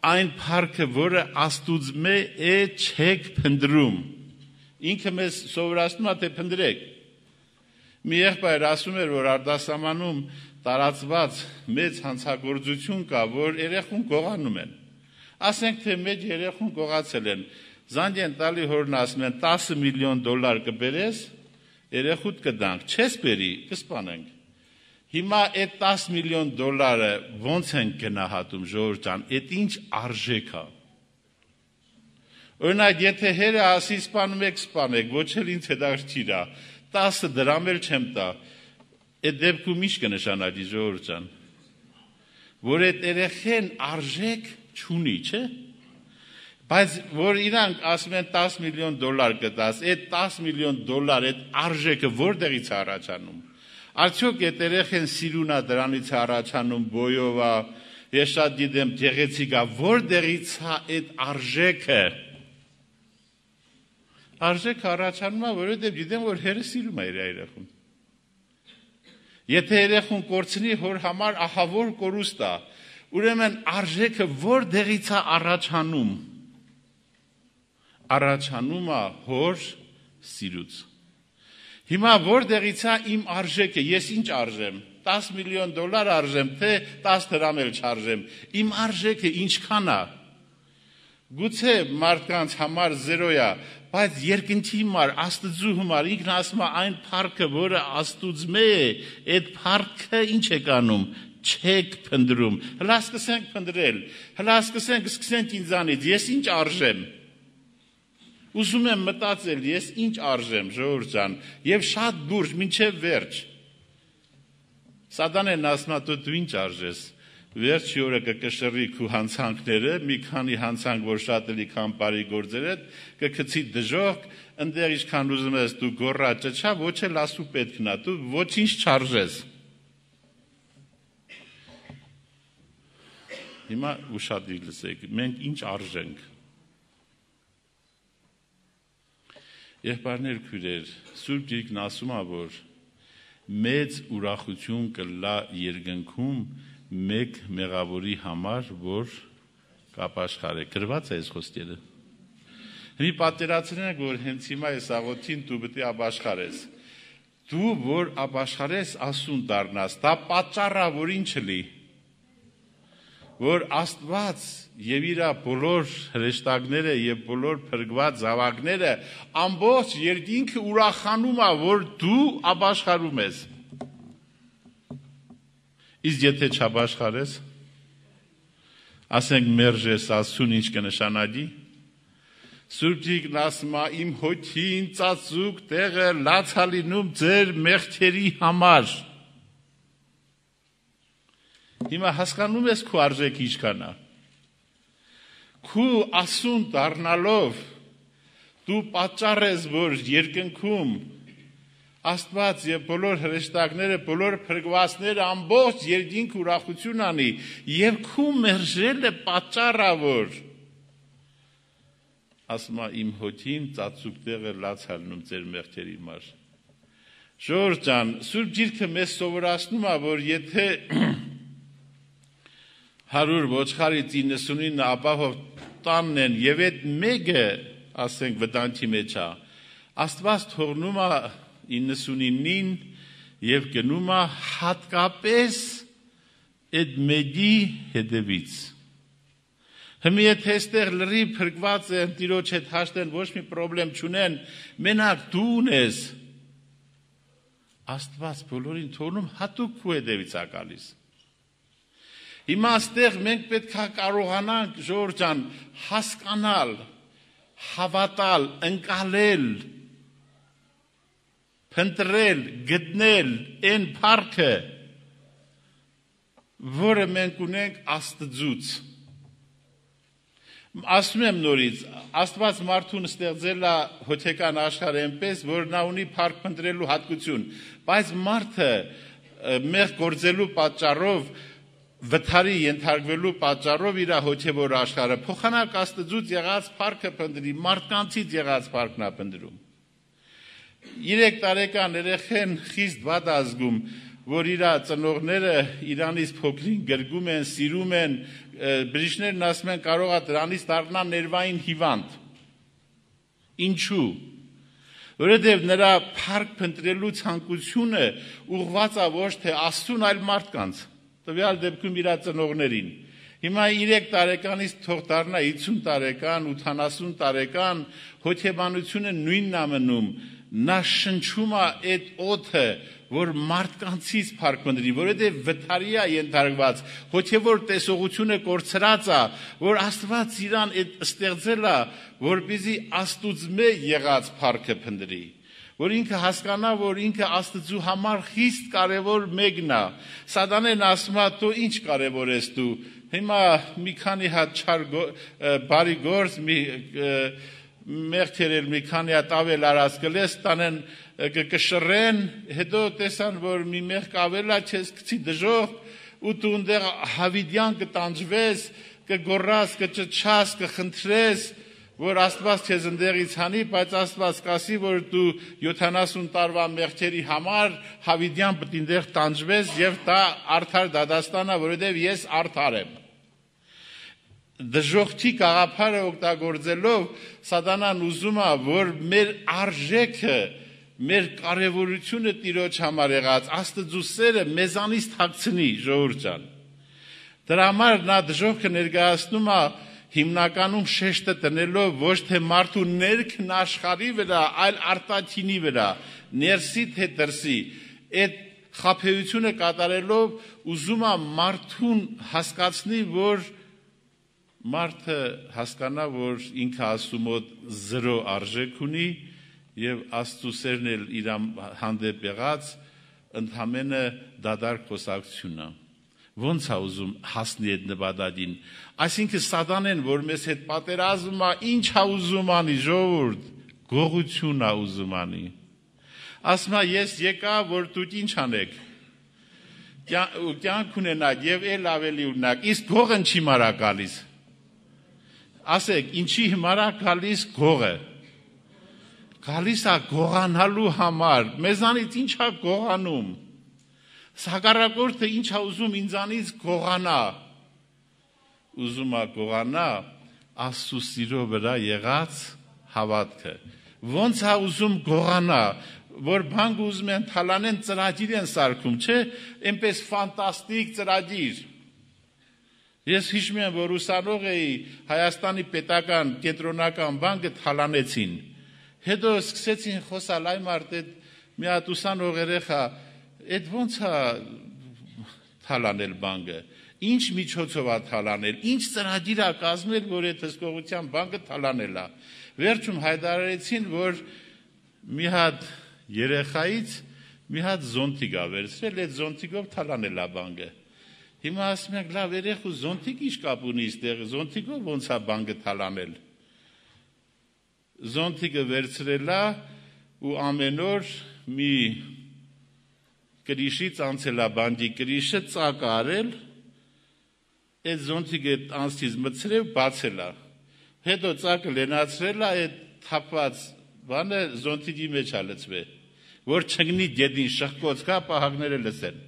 այն փառքը, որը Աստուծմե է, չեք փնտրում։ Ինքը մեզ սովորացնում է, թե փնտրեք։ Մի եղբայր ասում էր, որ արտասահմանում տարածված մեծ հանցագործություն կա, որ երեխուն գողանում են։ Ասենք թե մեծ երեխուն գողացել են, զանգ են տալի հորն ասում են 10 միլիոն դոլար կբերես, երեխուդ կդանք, չես բերի, կսպանենք։ Հիմա այդ 10 միլիոն դոլարը ոնց են գնահատում, ժողովուրդ ջան, այդ ինչ արժեք է։ Օրինակ, եթե հերը ասի սպանեք, ոչ էլ ինձ հետաքրքիր է, 10 դրամ էլ չեմ տա, այդ դեպքում ինչ կնշանակի ժողովուրդ ջան, որ այդ երեխեն արժեք չունի, չէ՞։ Բայց որ իրանք ասում են $10 միլիոն կտաս, այդ $10 միլիոն այդ արժեքը որտեղից է առաջանում։ Արդյոք այդ երեխեն սիրուն է դրանից է առաջանում, բոյով է, ես շատ գիտեմ գեղեցիկ է, որտեղից է այդ արժեքը։ Արժեքը առաջանում է, որովհետև գիտեմ, որ հերը սիրում է իր երեխուն։ Եթե երեխուն կորցնի, հոր համար ահավոր կորուստ է, ուրեմն արժեքը որտեղից է առաջանում։ Առաջանում է հոր սիրուց։ Հիմա որտեղից է իմ արժեքը, ես ինչ արժեմ, $10 միլիոն արժեմ, թե 10 դրամ էլ չարժեմ, իմ արժեքը ինչքան է։ Գուցե մարդկանց համար 0 է, բայց երկնքի համար, Աստծու համար, ինքն ասում է այն փառքը, որը Աստուծմե է, այդ փառքը ինչ է կանում, չեք փնտրում։ Հլա սկսենք փնտրել, հլա սկսենք ինձանից, ես ինչ արժեմ։ Ուզում եմ մտածել, ես ինչ արժեմ, ժողովուրդ ջան, եւ շատ դուրս, մինչեւ վերջ։ Սատանեն ասում է, դու ինչ արժես։ Վերջի օրը կկշռի քու հանցանքները, մի քանի հանցանք, որ շատ էլի քան բարի գործեր հետ, կգցի դժոխք, ընդեղ ինչքան ուզում ես դու գոռա ճչա, ոչ էլ ասու պետքն է, դու ոչինչ չարժես։ Հիմա ուշադիր լսեք, մենք ինչ արժենք։ Եղբայրներ, քույրեր, Սուրբ Գիրքն ասում է, որ մեծ ուրախություն կլա երկնքում մեկ մեղավորի համար, որ կապաշխարե։ Գրված է այս խոսքերը։ Մի պատկերացրեք, որ հենց հիմա այս աղոթին դու պետք է ապաշխարես։ Դու որ ապաշխարես, ասուն դառնաս, դա պատճառը որ ինչ լի։ Որ Աստված եւ իր բոլոր հրեշտակները եւ բոլոր փրկված զավակները ամբողջ երկինքը ուրախանում է, որ դու ապաշխարում ես։ Իսկ եթե չապաշխարես, ասենք մերժես, ասուն ինչ կնշանակի։ Սուրբ Գիրքն ասում է, իմ հոգին ծածուկ տեղը լաց է լինում ձեր մեղքերի համար։ Հիմա հասկանում ես քո արժեքը ինչքան է։ Քու ասուն դառնալով դու պատճառ ես, որ երկնքում Աստված եւ բոլոր հրեշտակները, բոլոր փրկվածները ամբողջ երկինք ուրախություն անի եւ քու մերժելը պատճառը որ ասում է իմ հոգին ծածուկ տեղը լաց է լինում ձեր մեղքերի համար։ Ժողովուրդ ջան, Սուրբ Գիրքը մեզ սովորացնում է, որ եթե 100 ոչխարից 99 ապահով տանն են եւ այդ մեկը, ասենք վտանգի մեջ է, Աստված թողնում է 99-ին եւ գնում է հատկապես այդ մեկի հետևից։ Հիմա եթե այստեղ լրի փրկված են, Տիրոջ հետ հաշտեն, ոչ մի խնդրեմ չունեն, մենակ դու ունես, Աստված բոլորին թողնում հատուկ քո հետևից է գալիս։ Հիմա այստեղ մենք պետք է կարողանանք ժողովուրդ ջան հասկանալ, հավատալ, ընկալել, փնտրել, գտնել այն փառքը, որը մենք ունենք Աստծուց։ Ասում եմ նորից, Աստված մարդուն ստեղծել է հոգեկան աշխարհ այնպես, որ նա ունի փառք փնտրելու հատկություն, բայց մարդը մեղ գործելու պատճառով վթարի ենթարկվելու պատճառով իր հոգևոր աշխարհը փոխանակ Աստծուց եղած փառքը փնտրի, մարդկանցից եղած փառքն է փնտրում։ 3 տարեկան երեխեն խիստ վատ ազգում, որ իր ծնողները իրանից փոքրին գրգում են, սիրում են, բժիշկներն ասում են կարող է դրանից դառնա ներվային հիվանդ։ Ինչու՞։ Որովհետև նրա փառք փնտրելու ցանկությունը ուղղված է ոչ թե Աստծուն, այլ մարդկանց։ Տվյալ դեպքում իր ծնողներին։ Հիմա 3 տարեկանից թող դառնա 50 տարեկան, 80 տարեկան, հոգեբանությունը նույնն է մնում, նա շնչում է այդ օդը, որ մարդկանցից փառքմնդրի, որովհետև վթարի է ենթարկված, հոգևոր տեսողությունը կորցրած է, որ Աստված իրան այդ ստեղծել է, որպեսզի Աստուծմե եղած փառքը փնտրի, որ ինքը հասկանա, որ ինքը Աստծու համար խիստ կարևոր մեկն է։ Սատանեն ասում է, դու ինչ կարևոր ես դու։ Հիմա մի քանի հատ չար բարի գործ մեղքերել մի քանի հատ ավել արած կլես տանեն կշռեն, հետո տեսան, որ մի մեղք ավելա չես կցի դժող ու դու ընդեղ հավիդյան կտանջվես, կգոռաս, կճչաս, կխնդրես, որ Աստված քեզ ընդեղից հանի, բայց Աստված կասի, որ դու 70 տարվա մեղքերի համար հավիդյան պետք ընդեղ տանջվես եւ դա արդար դադաստանա, որովհետեւ ես արդար եմ։ Դժոխքի գաղափարը օգտագործելով սատանան ուզում է, որ մեր արժեքը, մեր կարևորությունը Տիրոջ համար եղած Աստծու սերը մեզանից թաքցնի, ժողովուրդ ջան։ Դրա համար նա դժոխքը ներկայացնում է հիմնականում շեշտը տնելով ոչ թե մարդու ներքն աշխարհի վրա, այլ արտաքինի վրա, ներսի թե դրսի։ Այդ խաբեությունը կատարելով ուզում է մարդուն հասկացնի, որ մարդը հասկանա, որ ինքը Աստծու մոտ 0 արժեք ունի եւ Աստծու սերն էլ իր հանդեպ եղած ընդհանրապես դադար խոսակցությունն է։ Ոնց է ուզում հասնի այդ նպատակին։ Այսինքն սատանեն, որ մեզ հետ պատերազմում է, ինչ է ուզում անի, ժողովուրդ, գողություն է ուզում անի։ Ասում է, ես եկա, որ դուք ինչ անեք։ Կյանք ունենաք եւ էլ ավելի ունենաք, իսկ գողն չի մարա գալիս։ Ասեք, ինչի հիմար է գալիս գողը։ Գալիս է գողանալու համար, մեզանից ինչ է գողանում։ Հակառակորդը ինչ է ուզում ինձանից գողանա։ Ուզում է գողանա Աստծու սիրո վրա եղած հավատքը։ Ոնց է ուզում գողանա, որ բանկ ուզում են թալանեն ծրագիր են սարքում, չէ, այնպես ֆանտաստիկ ծրագիր։ Ես հիշում եմ, որ ուսանող էի Հայաստանի պետական կենտրոնական բանկը թալանեցին։ Հետո սկսեցին խոսալ այ մարդ այդ մի հատ ուսանող երեխա, այդ ոնց է թալանել բանկը, ինչ միջոցով է թալանել, ինչ ծրագիր է կազմել, որ այդ հսկողության բանկը թալանել է։ Վերջում հայտարարեցին, որ մի հատ երեխայից մի հատ զոնտիկ է վերցրել, այդ զոնտիկով թալանել է բանկը։ Հիմա ասում ենք, լավ, երեխու զոնտիկ ինչ կապ ունի այստեղ, զոնտիկով ոնց է բանկը թալանել։ Զոնտիկը վերցրել է ու ամեն օր մի կրիշից անցել է բանկի կրիշը ծակ արել, այդ զոնտիկը անցից մտցրել, բացել է։ Հետո ծակը լենացրել է, այդ թափված բանը զոնտիկի մեջ է լցվել, որ չգնի դեդին շղկոց կա, պահակները լսեն։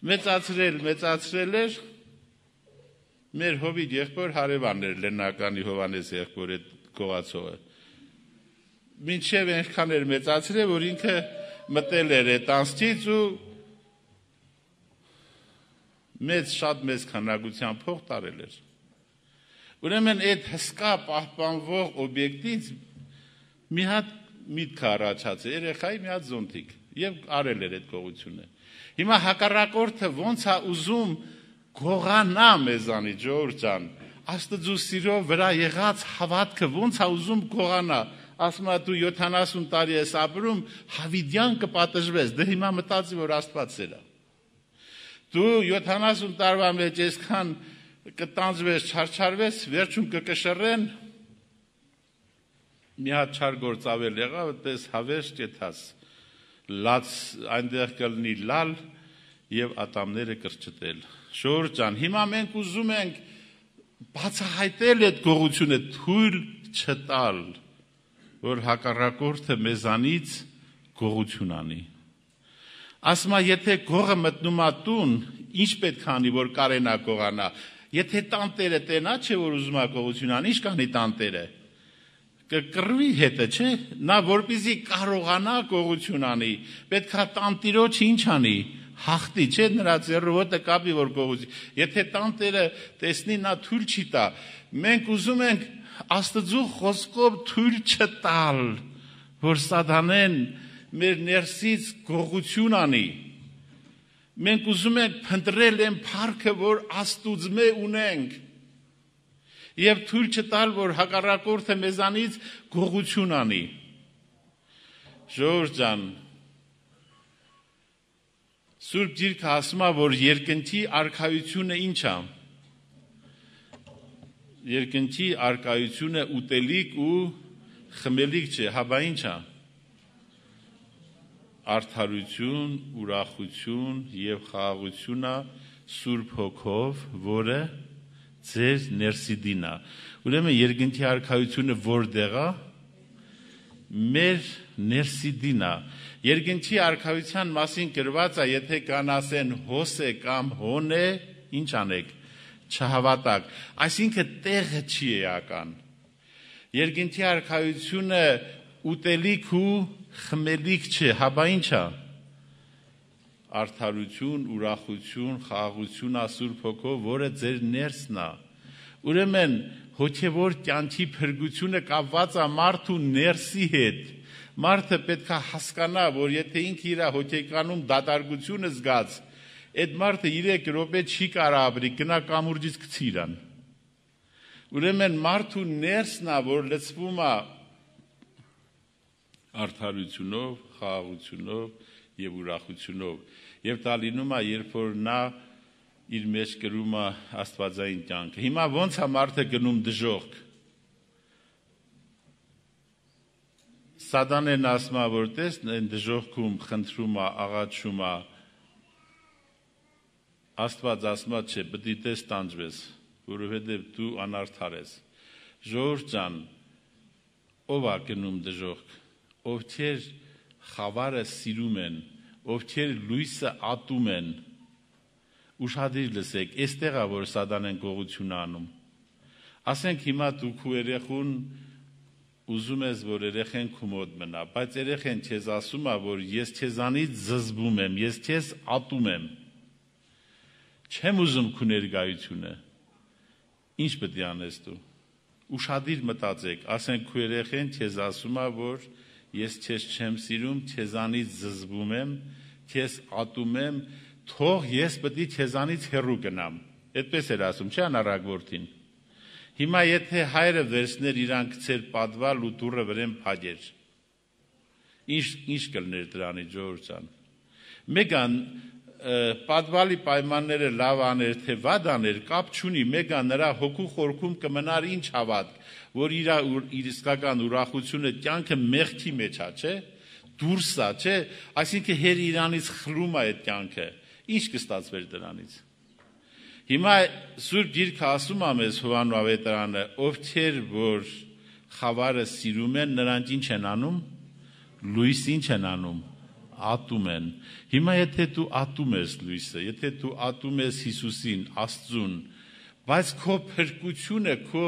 Մեծացրել էր մեր հովիտ եղբոր հարևանն էր Լեննականի Հովանես եղբոր այդ գողացողը։ Մինչև այնքան էր մեծացրել, որ ինքը մտել էր այդ անցից ու շատ մեծ քանակության փող տարել էր։ Ուրեմն այդ հսկա պահպանվող օբյեկտից մի հատ միտք առաջացել, երեխայի մի հատ զոնտիկ եւ արել էր այդ գողությունը։ Հիմա հակառակորդը ոնց է ուզում գողանա մեզանի, ժողովուրդ ջան, Աստծու սիրո վրա եղած հավատքը ոնց է ուզում գողանա։ Ասում է դու 70 տարի ես ապրում, հավիդյան կպատժվես, դե հիմա մտածի, որ Աստված սեր է։ Դու 70 տարվա մեջ այսքան կտանձվես, չարչարվես, վերջում կկշռեն, մի հատ չար գործ ավել եղավ, այդպես հավես ճեթաս, լաց այնտեղ կլնի լալ եւ ատամները կրճտել։ Ժողովուրդ ջան, հիմա մենք ուզում ենք բացահայտել այդ գողությունը, թույլ չտալ, որ հակառակորդը մեզանից գողություն անի։ Ասում է, եթե գողը մտնում է տուն, ինչ պետք է անի, որ կարենա գողանա։ Եթե տանտերը տենա, չէ, որ ուզում է գողություն անի, ինչ կանի տանտերը։ Կկռվի հետը, չէ, նա որպեսզի կարողանա գողություն անի, պետք է տանտիրոջ ինչ անի, հաղթի, չէ, նրա ձեռովոտը կապի, որ գողություն։ Եթե տանտերը տեսնի, նա թույլ չի տա։ Մենք ուզում ենք Աստծու խոսքով թույլ չտալ, որ Սատանեն մեր ներսից գողություն անի։ Մենք ուզում ենք փնտրել այն փառքը, որ Աստուծմե ունենք, եւ թույլ չտալ, որ հակառակորդը մեզանից գողություն անի։ Ժողովուրդ ջան, Սուրբ Գիրքը ասում է, որ երկնքի արքայությունը ինչ է։ Երկնքի արքայությունը ուտելիք ու խմելիք չէ, հաբա ինչ է։ Արդարություն, ուրախություն եւ խաղաղություն է Սուրբ Հոգով, որը ձեր ներսիդին է։ Ուրեմն երկնքի արքայությունը որտեղ է։ Մեր ներսիդին է։ Երկնքի արքայության մասին գրված է, եթե կան ասեն հոս է կամ հոն է, ինչ անեք, չհավատակ։ Այսինքն տեղը չի էական։ Երկնքի արքայությունը ուտելիք ու խմելիք չէ, հաբա ինչ է։ Արդարություն, ուրախություն, խաղաղություն է Սուրբ Հոգով, որը ձեր ներսն է։ Ուրեմն հոգևոր կյանքի փրկությունը կապված է մարդու ներսի հետ։ Մարդը պետք է հասկանա, որ եթե ինքը իր հոգեկանում դատարկությունը զգաց, այդ մարդը 3 րոպե չի կարող ապրի, գնա կամուրջից գցի իրան։ Ուրեմն մարդու ներսն է, որ լցվում է արդարությունով, խաղաղությունով եւ ուրախությունով։ Եվ դա լինում է, երբ որ նա իր մեջ կրում է աստվածային կյանքը։ Հիմա ո՞նց է մարդը գնում դժոխք։ Սատանեն ասում է, որ տես այն դժոխքում խնդրում է, աղաչում է։ Աստված ասում է, չէ, պետք է տես տանջվես, որովհետև դու անարդար ես։ Ժողովուրդ ջան, ով է գնում դժոխք, ովքեր խավարը սիրում են, ովքեր լույսը ատում են, ուշադիր լսեք, այստեղ է, որ Սատանեն գողություն անում։ Ասենք հիմա դու քու երեխուն ուզում ես, որ երեխեն քու մոտ մնա, բայց երեխեն քեզ ասում է, որ ես քեզանից զզվում եմ, ես քեզ ատում եմ։ Չեմ ուզում քու ներկայությունը։ Ինչ պետք է անես դու։ Ուշադիր մտածեք, ասենք քու երեխեն քեզ ասում է, որ ես քեզ չեմ սիրում, քեզանից զզվում եմ, քեզ ատում եմ, թող ես պետք է քեզանից հեռու գնամ։ Այդպես էր ասում, չէ՞ անառակ որդին։ Հիմա եթե հայրը վերցներ իրան գցեր պատվալ ու դուռը վրեն փակեր, ինչ կլներ դրանի ժողովուրդ ջան։ Մեկան պատվալի պայմանները լավ աներ, թե վատ աներ, կապ չունի, մեկան նրա հոգու խորքում կմնար ինչ հավատք, որ իր իսկական ուրախությունը կյանքը մեղքի մեջ է, չէ՞, դուրս է, չէ՞, այսինքն հեր իրանից խլում է այդ կյանքը, ինչ կստացվեր դրանից։ Հիմա Սուրբ Գիրքը ասում է մեզ Հովհաննես ավետարանը, ովքեր որ խավարը սիրում են, նրանք ինչ են անում, լույս ինչ են անում, ատում են։ Հիմա եթե դու ատում ես լույսը, եթե դու ատում ես Հիսուսին, Աստծուն, բայց քո փրկությունը, քո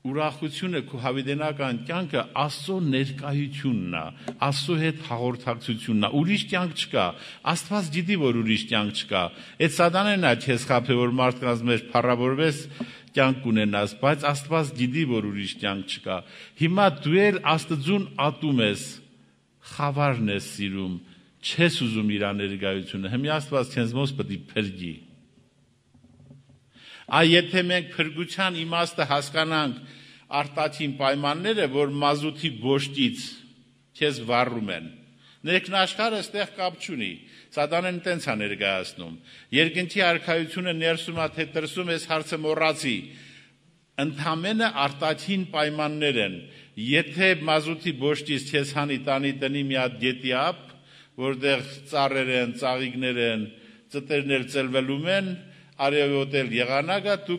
ուրախությունը, քո հավիտենական կյանքը Աստծո ներկայությունն է, Աստծո հետ հաղորդակցությունն է, ուրիշ կյանք չկա, Աստված գիտի, որ ուրիշ կյանք չկա, այդ Սատանեն է քեզ խաբել, որ մարդկանց մեջ փառավորվես կյանք ունենաս, բայց Աստված գիտի, որ ուրիշ կյանք չկա, հիմա դու էլ Աստծուն ատում ես, խավարն ես սիրում, չես ուզում իր ներկայությունը, հիմա Աստված քեզ մոտ պետք է փրկի։ Եթե մենք փրկության իմաստը հասկանանք արտաքին պայմանները, որ մազութի բոշտից քեզ վառում են, ներքնաշխարհը ստեղ կապ չունի, Սատանեն տենց է ներկայացնում, երկնքի արքայությունը ներսում է, թե դրսում ես հարցը մոռացի, ընդամենը արտաքին պայմաններ են, եթե մազութի բոշտից քեզ հանի տանի տնի մի հատ գետի ափ, որտեղ ծառեր են, ծաղիկներ են, ծտերներ ծլվելում են, արևոտել եղանակը, դու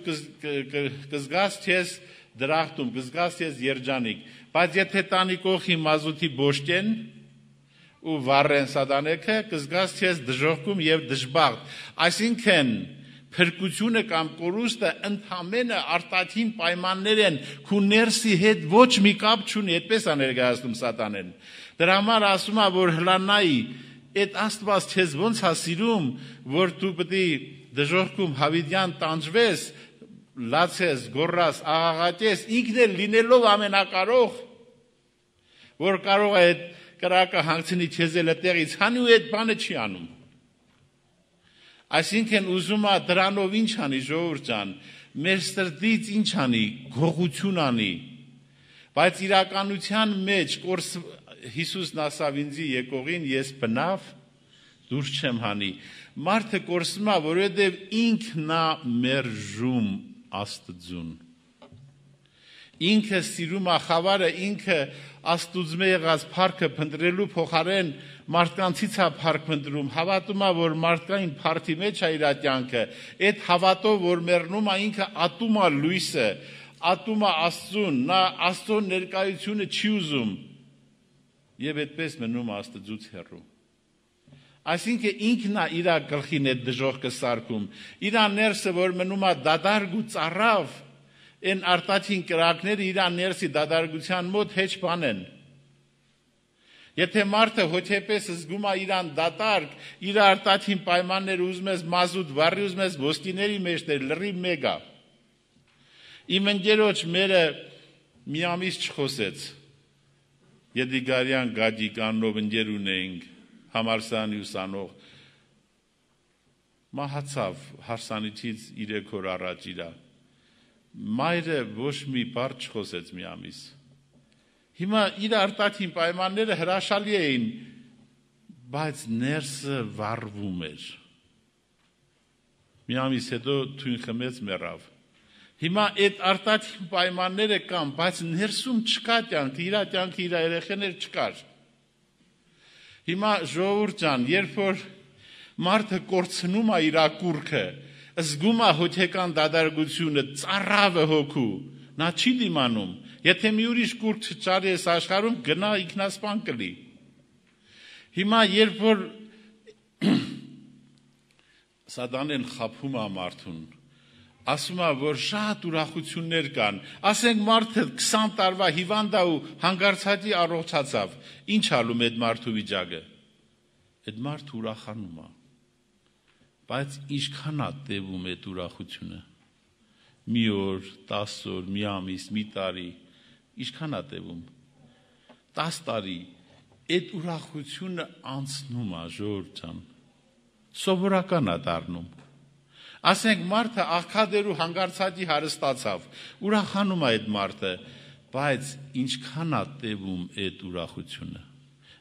կզգաս քեզ դրախտում, կզգաս քեզ երջանիկ, բայց եթե տանի կողքի մազութի բոշտեն ու վառեն Սատանեքը, կզգաս քեզ դժոխքում եւ դժբախտ, այսինքն փրկությունը կամ կորուստը ընդամենը արտաքին պայմաններ են, քու ներսի հետ ոչ մի կապ չունի, այդպես է ներկայացնում Սատանեն։ Դրա համար ասում է, որ հլանայի, այդ Աստված քեզ ոնց է սիրում, որ դու պետք է դժոխքում հավիտյան տանջվես, լացես, գոռաս, աղաղակես, ինքն էլ լինելով ամենակարող, որ կարող է այդ կրակը հանգցնի չեզել տեղից, հանի ու այդ բանը չի անում։ Այսինքն ուզում է դրանով ինչ անի, ժողովուրդ ջան, մեր սրտից ինչ անի, գողություն անի, բայց իրականության մեջ Հիսուսն ասավ ինձի եկողին, ես բնավ դուրս չեմ հանի։ Մարդը կորսում է, որովհետև ինքն է մերժում Աստծուն։ Ինքը սիրում է խավարը, ինքը Աստուծո եղած փառքը փնտրելու փոխարեն մարդկանցից է փառք փնտրում, հավատում է, որ մարդկային փառքի մեջ է իր կյանքը, այդ հավատով, որ մեռնում է, ինքը ատում է լույսը, ատում է Աստծուն, նա Աստծո ներկայությունը չի ուզում եւ այդպես մնում Աստծուց հեռու։ Այսինքն ինքն է իր գլխին այդ դժոխքը սարքում, իր ներսը, որ մնում է դադարք ու ծառավ, այն արտաքին կրակները իր ներսի դադարգության մոտ հեչ բան են։ Եթե մարդը հոգեպես զգում է իրան դատարկ, իր արտաքին պայմանները ուզում ես մազուտ վառի, ուզում ես ոսկիների մեջտեր լրի մեգա։ Իմ ընկերոջ մերը մի ամիս չխոսեց։ Եդիգարյան Գագիկ աննով ընկեր ունեինք, համալսարանի ուսանող։ Մահացավ հարսանիքից 3 օր առաջ իրա։ Մայրը ոչ մի բառ չխոսեց մի ամիս։ Հիմա իր արտաքին պայմանները հրաշալի էին, բայց ներսը վառվում էր։ Մի ամիս հետո թույն խմեց մեռավ։ Հիմա այդ արտաքին պայմանները կան, բայց ներսում չկա կյանք, իր կյանքը իր երեխաներ չկար։ Հիմա ժողովուրդ ջան, երբ որ մարդը կորցնում է իր կուրքը, զգում է հոգեկան դադարգությունը, ծառավը հոգու, նա չի դիմանում, եթե մի ուրիշ կուրք չճարի ես աշխարհում, գնա ինքնասպան կլի։ Հիմա երբ որ Սատանեն խաբում է մարդուն, ասում է, որ շատ ուրախություններ կան, ասենք մարդը 20 տարվա հիվանդ է ու հանգարցածի առողջացավ, ինչ ալում այդ մարդու վիճակը, այդ մարդը ուրախանում է, բայց ինչքան է տևում այդ ուրախությունը, մի օր, 10 օր, մի ամիս, մի տարի, ինչքան է տևում, 10 տարի, այդ ուրախությունը անցնում է, ժողովուրդ ջան, սովորական է դառնում։ Ասենք մարդը աղքատերու հանգարցածի հարստացավ, ուրախանում է այդ մարդը, բայց ինչքան է տևում այդ ուրախությունը։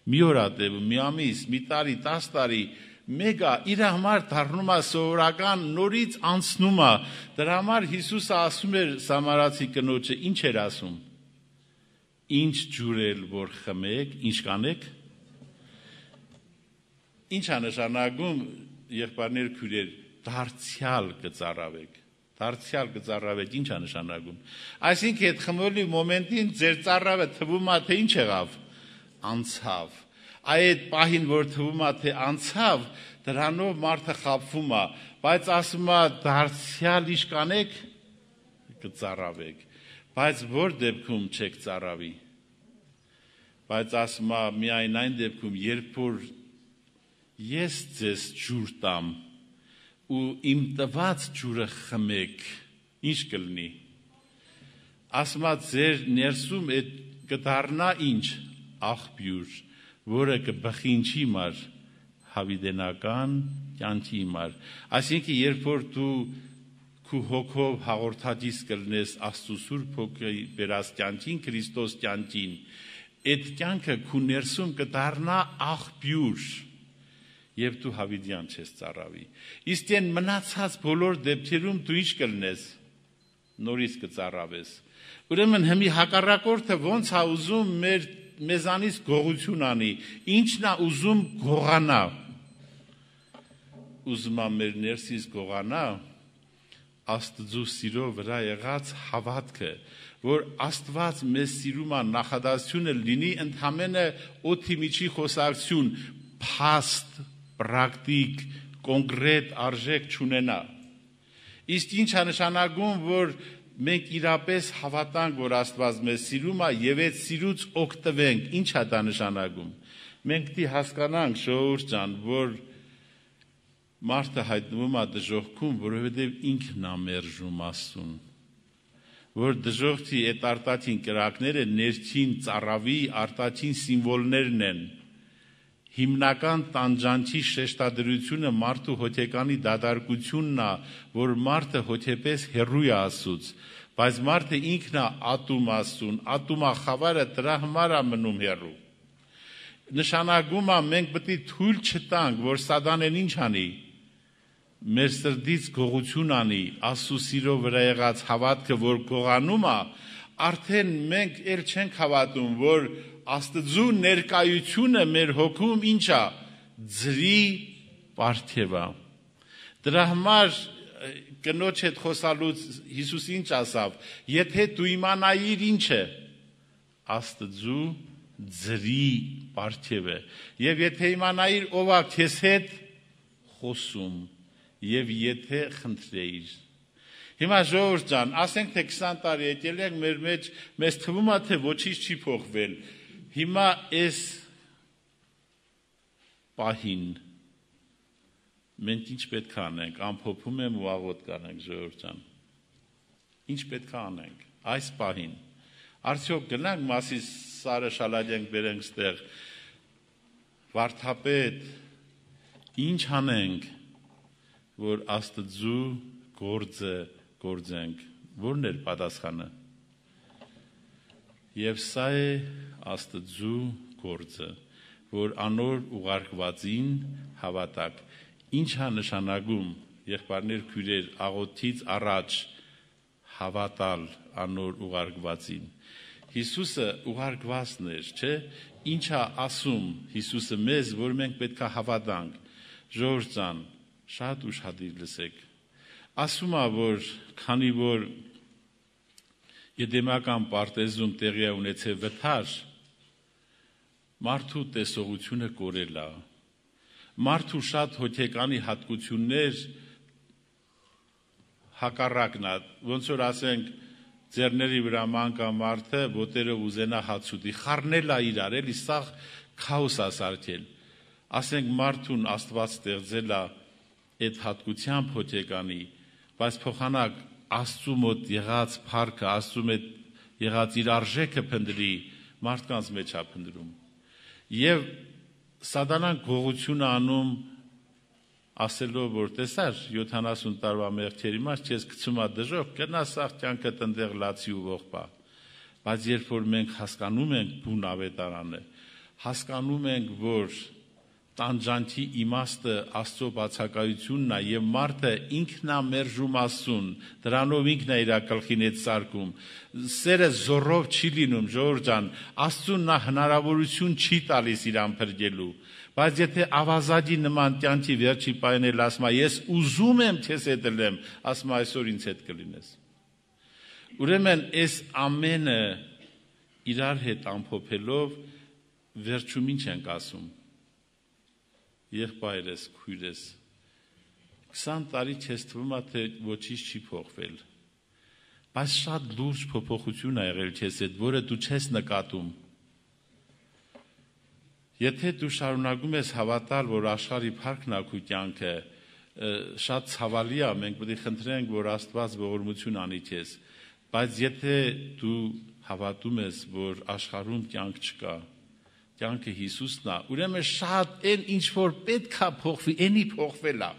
Մի օր է տևում, մի ամիս, մի տարի, 10 տարի, մեգա իր համար դառնում է սովորական, նորից անցնում է։ Դրա համար Հիսուսը ասում էր Սամարացի կնոջը, ինչ էր ասում։ Ինչ ջուրել որ խմեք, ինչ կանեք։ Ինչ է նշանակում, եղբայրներ, քույրեր, դարձյալ կծառավեք։ Դարձյալ կծառավեք, ինչ է նշանակում։ Այսինքն այդ խմելու մոմենտին ձեր ծառավը թվում է, թե ինչ եղավ, անցավ։ Այդ պահին, որ թվում է, թե անցավ, դրանով մարդը խաբվում է, բայց ասում է դարձյալ ինչ կանեք, կծառավեք, բայց որ դեպքում չեք ծառավի, բայց ասում է միայն այն դեպքում, երբ որ ես ձեզ ջուր տամ ու իմ տված ջուրը խմեք, ինչ կլինի, ասում է ձեր ներսում այդ կդառնա ինչ, աղբյուր, որը կբխինչի մար հավիդենական կյանքի մար։ Այսինքն երբ որ դու քու հոգով հաղորդակից կլնես Աստծո Սուրբ Հոգի բերած կյանքին, Քրիստոս կյանքին, այդ կյանքը քու ներսում կդառնա աղբյուր եւ դու հավիդյան չես ծառավի։ Իսկ այն մնացած բոլոր դեպքերում դու ինչ կլնես, նորից կծառավես։ Ուրեմն հիմի հակառակորդը ոնց է ուզում մեզանից գողություն անի, ինչն է ուզում գողանա, ուզում է մեր ներսից գողանա Աստծո սիրո վրա եղած հավատքը, որ Աստված մեզ սիրում է, նախադասությունը լինի ընդամենը օդի միջի խոսակցություն, փաստ, պրակտիկ, կոնկրետ արժեք չունենա։ Իսկ ինչ է նշանակում, որ մենք իրապես հավատանք, որ Աստված մեզ սիրում է եւ այդ սիրուց օգտվենք, ինչ է դա նշանակում։ Մենք դի հասկանանք, ժողովուրդ ջան, որ մարդը հայտնվում է դժոխքում, որովհետև ինքն է մերժում Աստծուն։ որ դժողքի այդ արտաքին կրակները ներքին ծառավի արտաքին սիմվոլներն են։ Հիմնական տանջանքի շեշտադրությունը մարդու հոգեկանի դատարկությունն է, որ մարդը հոգեպես հեռու է Աստծուց, բայց մարդը ինքն է ատում Աստծուն, ատում է խավարը, դրա համար է մնում հեռու։ Նշանակում է մենք պետք է թույլ չտանք, որ Սատանեն ինչ անի, մեր սրտից գողություն անի, Աստծո սիրո վրա եղած հավատքը, որ գողանում է, արդեն մենք էլ չենք հավատում, որ Աստծո ներկայությունը մեր հոգում ինչ է, ձրի պարգև է։ Դրա համար կնոջ հետ խոսալուց Հիսուս ինչ ասավ, եթե դու իմանայիր ինչ է, Աստծո ձրի պարգև է, եւ եթե իմանայիր ով է քեզ հետ խոսում, եւ եթե խնդրեիր։ Հիմա ժողովուրդ ջան, ասենք թե 20 տարի եկել ենք մեր մեջ, մեզ թվում է թե ոչինչ չի փոխվել։ Հիմա այս պահին մենք ինչ պետք է անենք, ամփոփում եմ ու աղոտ կանենք ժողովուրդ ջան։ Ինչ պետք է անենք այս պահին։ Արդյոք գնանք Մասիս Սարը շալադենք բերենք ստեղ վարդապետ, ինչ անենք, որ Աստծո գործը գործենք, որն էր պատասխանը։ Եվ սա է Աստծո գործը, որ անոր ուղարկվածին հավատակ։ Ինչ է նշանակում, եղբայրներ, քույրեր, աղոթից առաջ հավատալ անոր ուղարկվածին։ Հիսուսը ուղարկվածն էր, չէ՞։ Ինչ է ասում Հիսուսը մեզ, որ մենք պետք է հավատանք։ Ժողովուրդ ջան, շատ ուշադիր լսեք։ Ասում է, որ քանի որ Եդեմական պարտեզում տեղի է ունեցել վթար, մարդու տեսողությունը կորել է։ Մարդու շատ հոգեկանի հատկություններ հակառակն է, ոնց որ ասենք ձեռների վրա մանկա մարդը, ոտերով ուզենա հաց ուտի, խառնել է իրար, էլի սա քաոս է սարքել։ Ասենք մարդուն Աստված ստեղծել է այդ հատկությամբ հոգեկանի, բայց փոխանակ Աստծու մոտ եղած փառքը, Աստծու մոտ եղած իր արժեքը փնտրի, մարդկանց մեջ է փնտրում։ Եվ Սատանան գողություն անում ասելով, որ տեսար 70 տարվա մեղքերի մեջ քեզ գցում է դժոխք, գնա սաղ կյանքը տնտեղ լացի ու ողբա։ Բայց երբ որ մենք հասկանում ենք բուն ավետարանը, հասկանում ենք, որ տանջանքի իմաստը Աստծո բացակայությունն է եւ մարդը ինքն է մերժում Աստծուն, դրանով ինքն է իր գլխին հետ սարկում։ Սերը զորով չի լինում, ժողովուրդ ջան, Աստծուն նա հնարավորություն չի տալիս իրան փրկելու։ Բայց եթե ավազակի նման կյանքի վերջի պահին էլ ասում է, ես ուզում եմ քեզ հետ լինեմ, ասում է այսօր ինձ հետ կլինես։ Ուրեմն այս ամենը իրար հետ ամփոփելով վերջում ինչ ենք ասում։ Եղբայրս, քույրս, 20 տարի քեզ թվում է թե ոչինչ չի փոխվել, բայց շատ լուրջ փոփոխություն ա եղել քեզ հետ, որը դու չես նկատում։ Եթե դու շարունակում ես հավատալ, որ աշխարհի փառքն ա քո կյանքը, շատ ցավալի է, մենք պետք է խնդրենք, որ Աստված ողորմություն անի քեզ, բայց եթե դու հավատում ես, որ աշխարհում կյանք չկա, կյանքը Հիսուսն է, ուրեմն շատ այն ինչ որ պետք է փոխվի, այնի փոխվել է։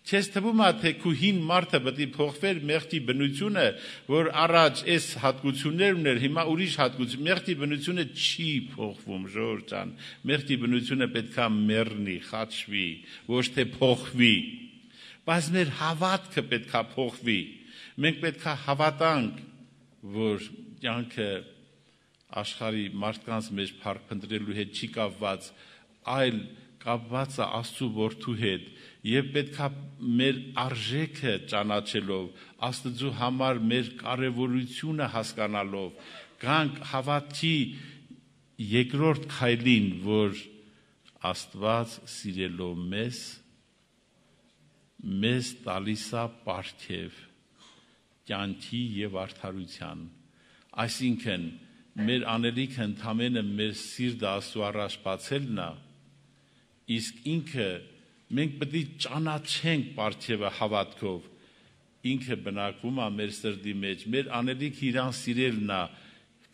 Քեզ թվում է թե քո հին մարդը պետք է փոխվեր մեղքի բնությունը, որ առաջ այս հատկություններ ուներ, հիմա ուրիշ հատկություն, մեղքի բնությունը չի փոխվում, ժողովուրդ ջան, մեղքի բնությունը պետք է մեռնի, խաչվի, ոչ թե փոխվի։ Բայց մեր հավատքը պետք է փոխվի։ Մենք պետք է հավատանք, որ կյանքը աշխարհի մարդկանց մեջ փառք փնտրելու հետ չի կապված, այլ կապված է Աստծո որդու հետ, եւ պետք է մեր արժեքը ճանաչելով, Աստծո համար մեր կարեւորությունը հասկանալով, գանք հավատքի երկրորդ քայլին, որ Աստված սիրելով մեզ տալիս է պարգև կյանքի եւ արդարության, այսինքն մեր անելիքը ընդամենը մեր սիրտը Աստծո առաջ բացելն է, իսկ ինքը մենք պետք է ճանաչենք պարգևը հավատքով, ինքը բնակվում է մեր սրտի մեջ, մեր անելիք իրան սիրելն է,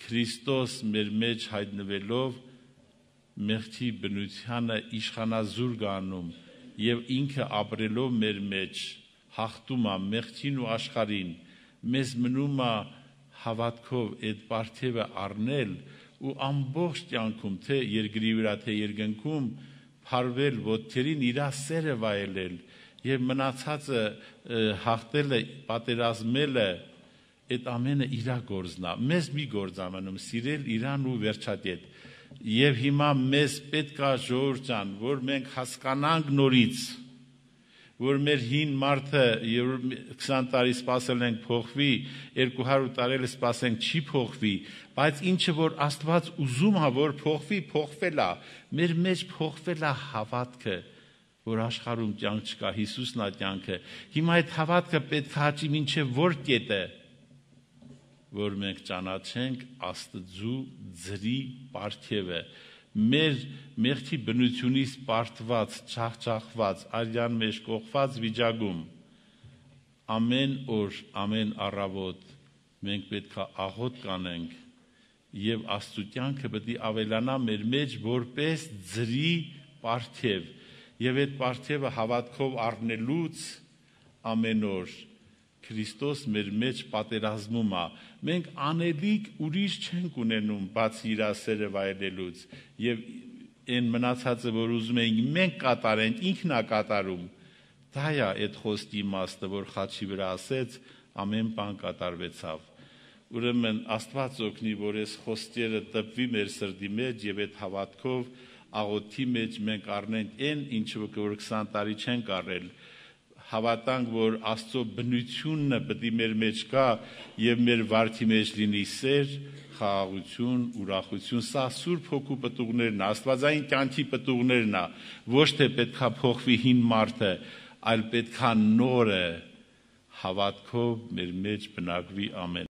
Քրիստոս մեր մեջ հայտնվելով մեղքի բնությանը իշխանազուր գանում եւ ինքը ապրելով մեր մեջ հաղթում է մեղքին ու աշխարհին, մեզ մնում է հավատքով այդ պարգևը առնել ու ամբողջ կյանքում թե երկրի վրա թե երկնքում փարվել ոտքերին իր սերը վայելել եւ մնացածը հաղթելը պատերազմելը այդ ամենը իր գործն է, մեզ մի գործ ամենում սիրել իրան ու վերջատետ եւ հիմա մեզ պետք է ժողովուրդ ջան, որ մենք հասկանանք նորից, որ մեր հին մարդը 20 տարի սպասել ենք փոխվի, 200 տարի սպասենք չի փոխվի, բայց ինչը որ Աստված ուզում է որ փոխվի, փոխվել է, մեր մեջ փոխվել է հավատքը, որ աշխարհում կյանք չկա, Հիսուսն է կյանքը։ Հիմա այդ հավատքը պետք է աճի մինչև որ կետը, որ մենք ճանաչենք Աստծու ձրի պարգևը, մեր մեղքի բնությունից պարտված, չախճախված, արյան մեջ կողված վիճակում ամեն օր, ամեն առավոտ մենք պետք է աղոթ կանենք եւ Աստծու կյանքը պետք է ավելանա մեր մեջ որպես ձրի պարգև եւ այդ պարգևը հավատքով առնելուց ամեն օր Քրիստոս մեր մեջ պատերազմում է, մենք անելիք ուրիշ չենք ունենում բացի իր սերը վայելելուց եւ այն մնացածը որ ուզում ենք մենք կատարենք ինքն է կատարում դա է այդ խոսքի իմաստը որ խաչի վրա ասեց ամեն բան կատարվեցավ ուրեմն Աստված օգնի որ այս խոսքերը տպվի մեր սրտի մեջ եւ այդ հավատքով աղոթքի մեջ մենք առնենք այն ինչը որ 20 տարի չենք առել հավատանք որ Աստծո բնությունն պետք է մեր մեջ կա եւ մեր վարքի մեջ լինի սեր, խաղաղություն, ուրախություն, սա Սուրբ Հոգու պտուղներն է, Աստվածային կյանքի պտուղներն է, ոչ թե պետքա փոխվի հին մարդը, այլ պետքա նորը հավատքով մեր մեջ բնակվի ամեն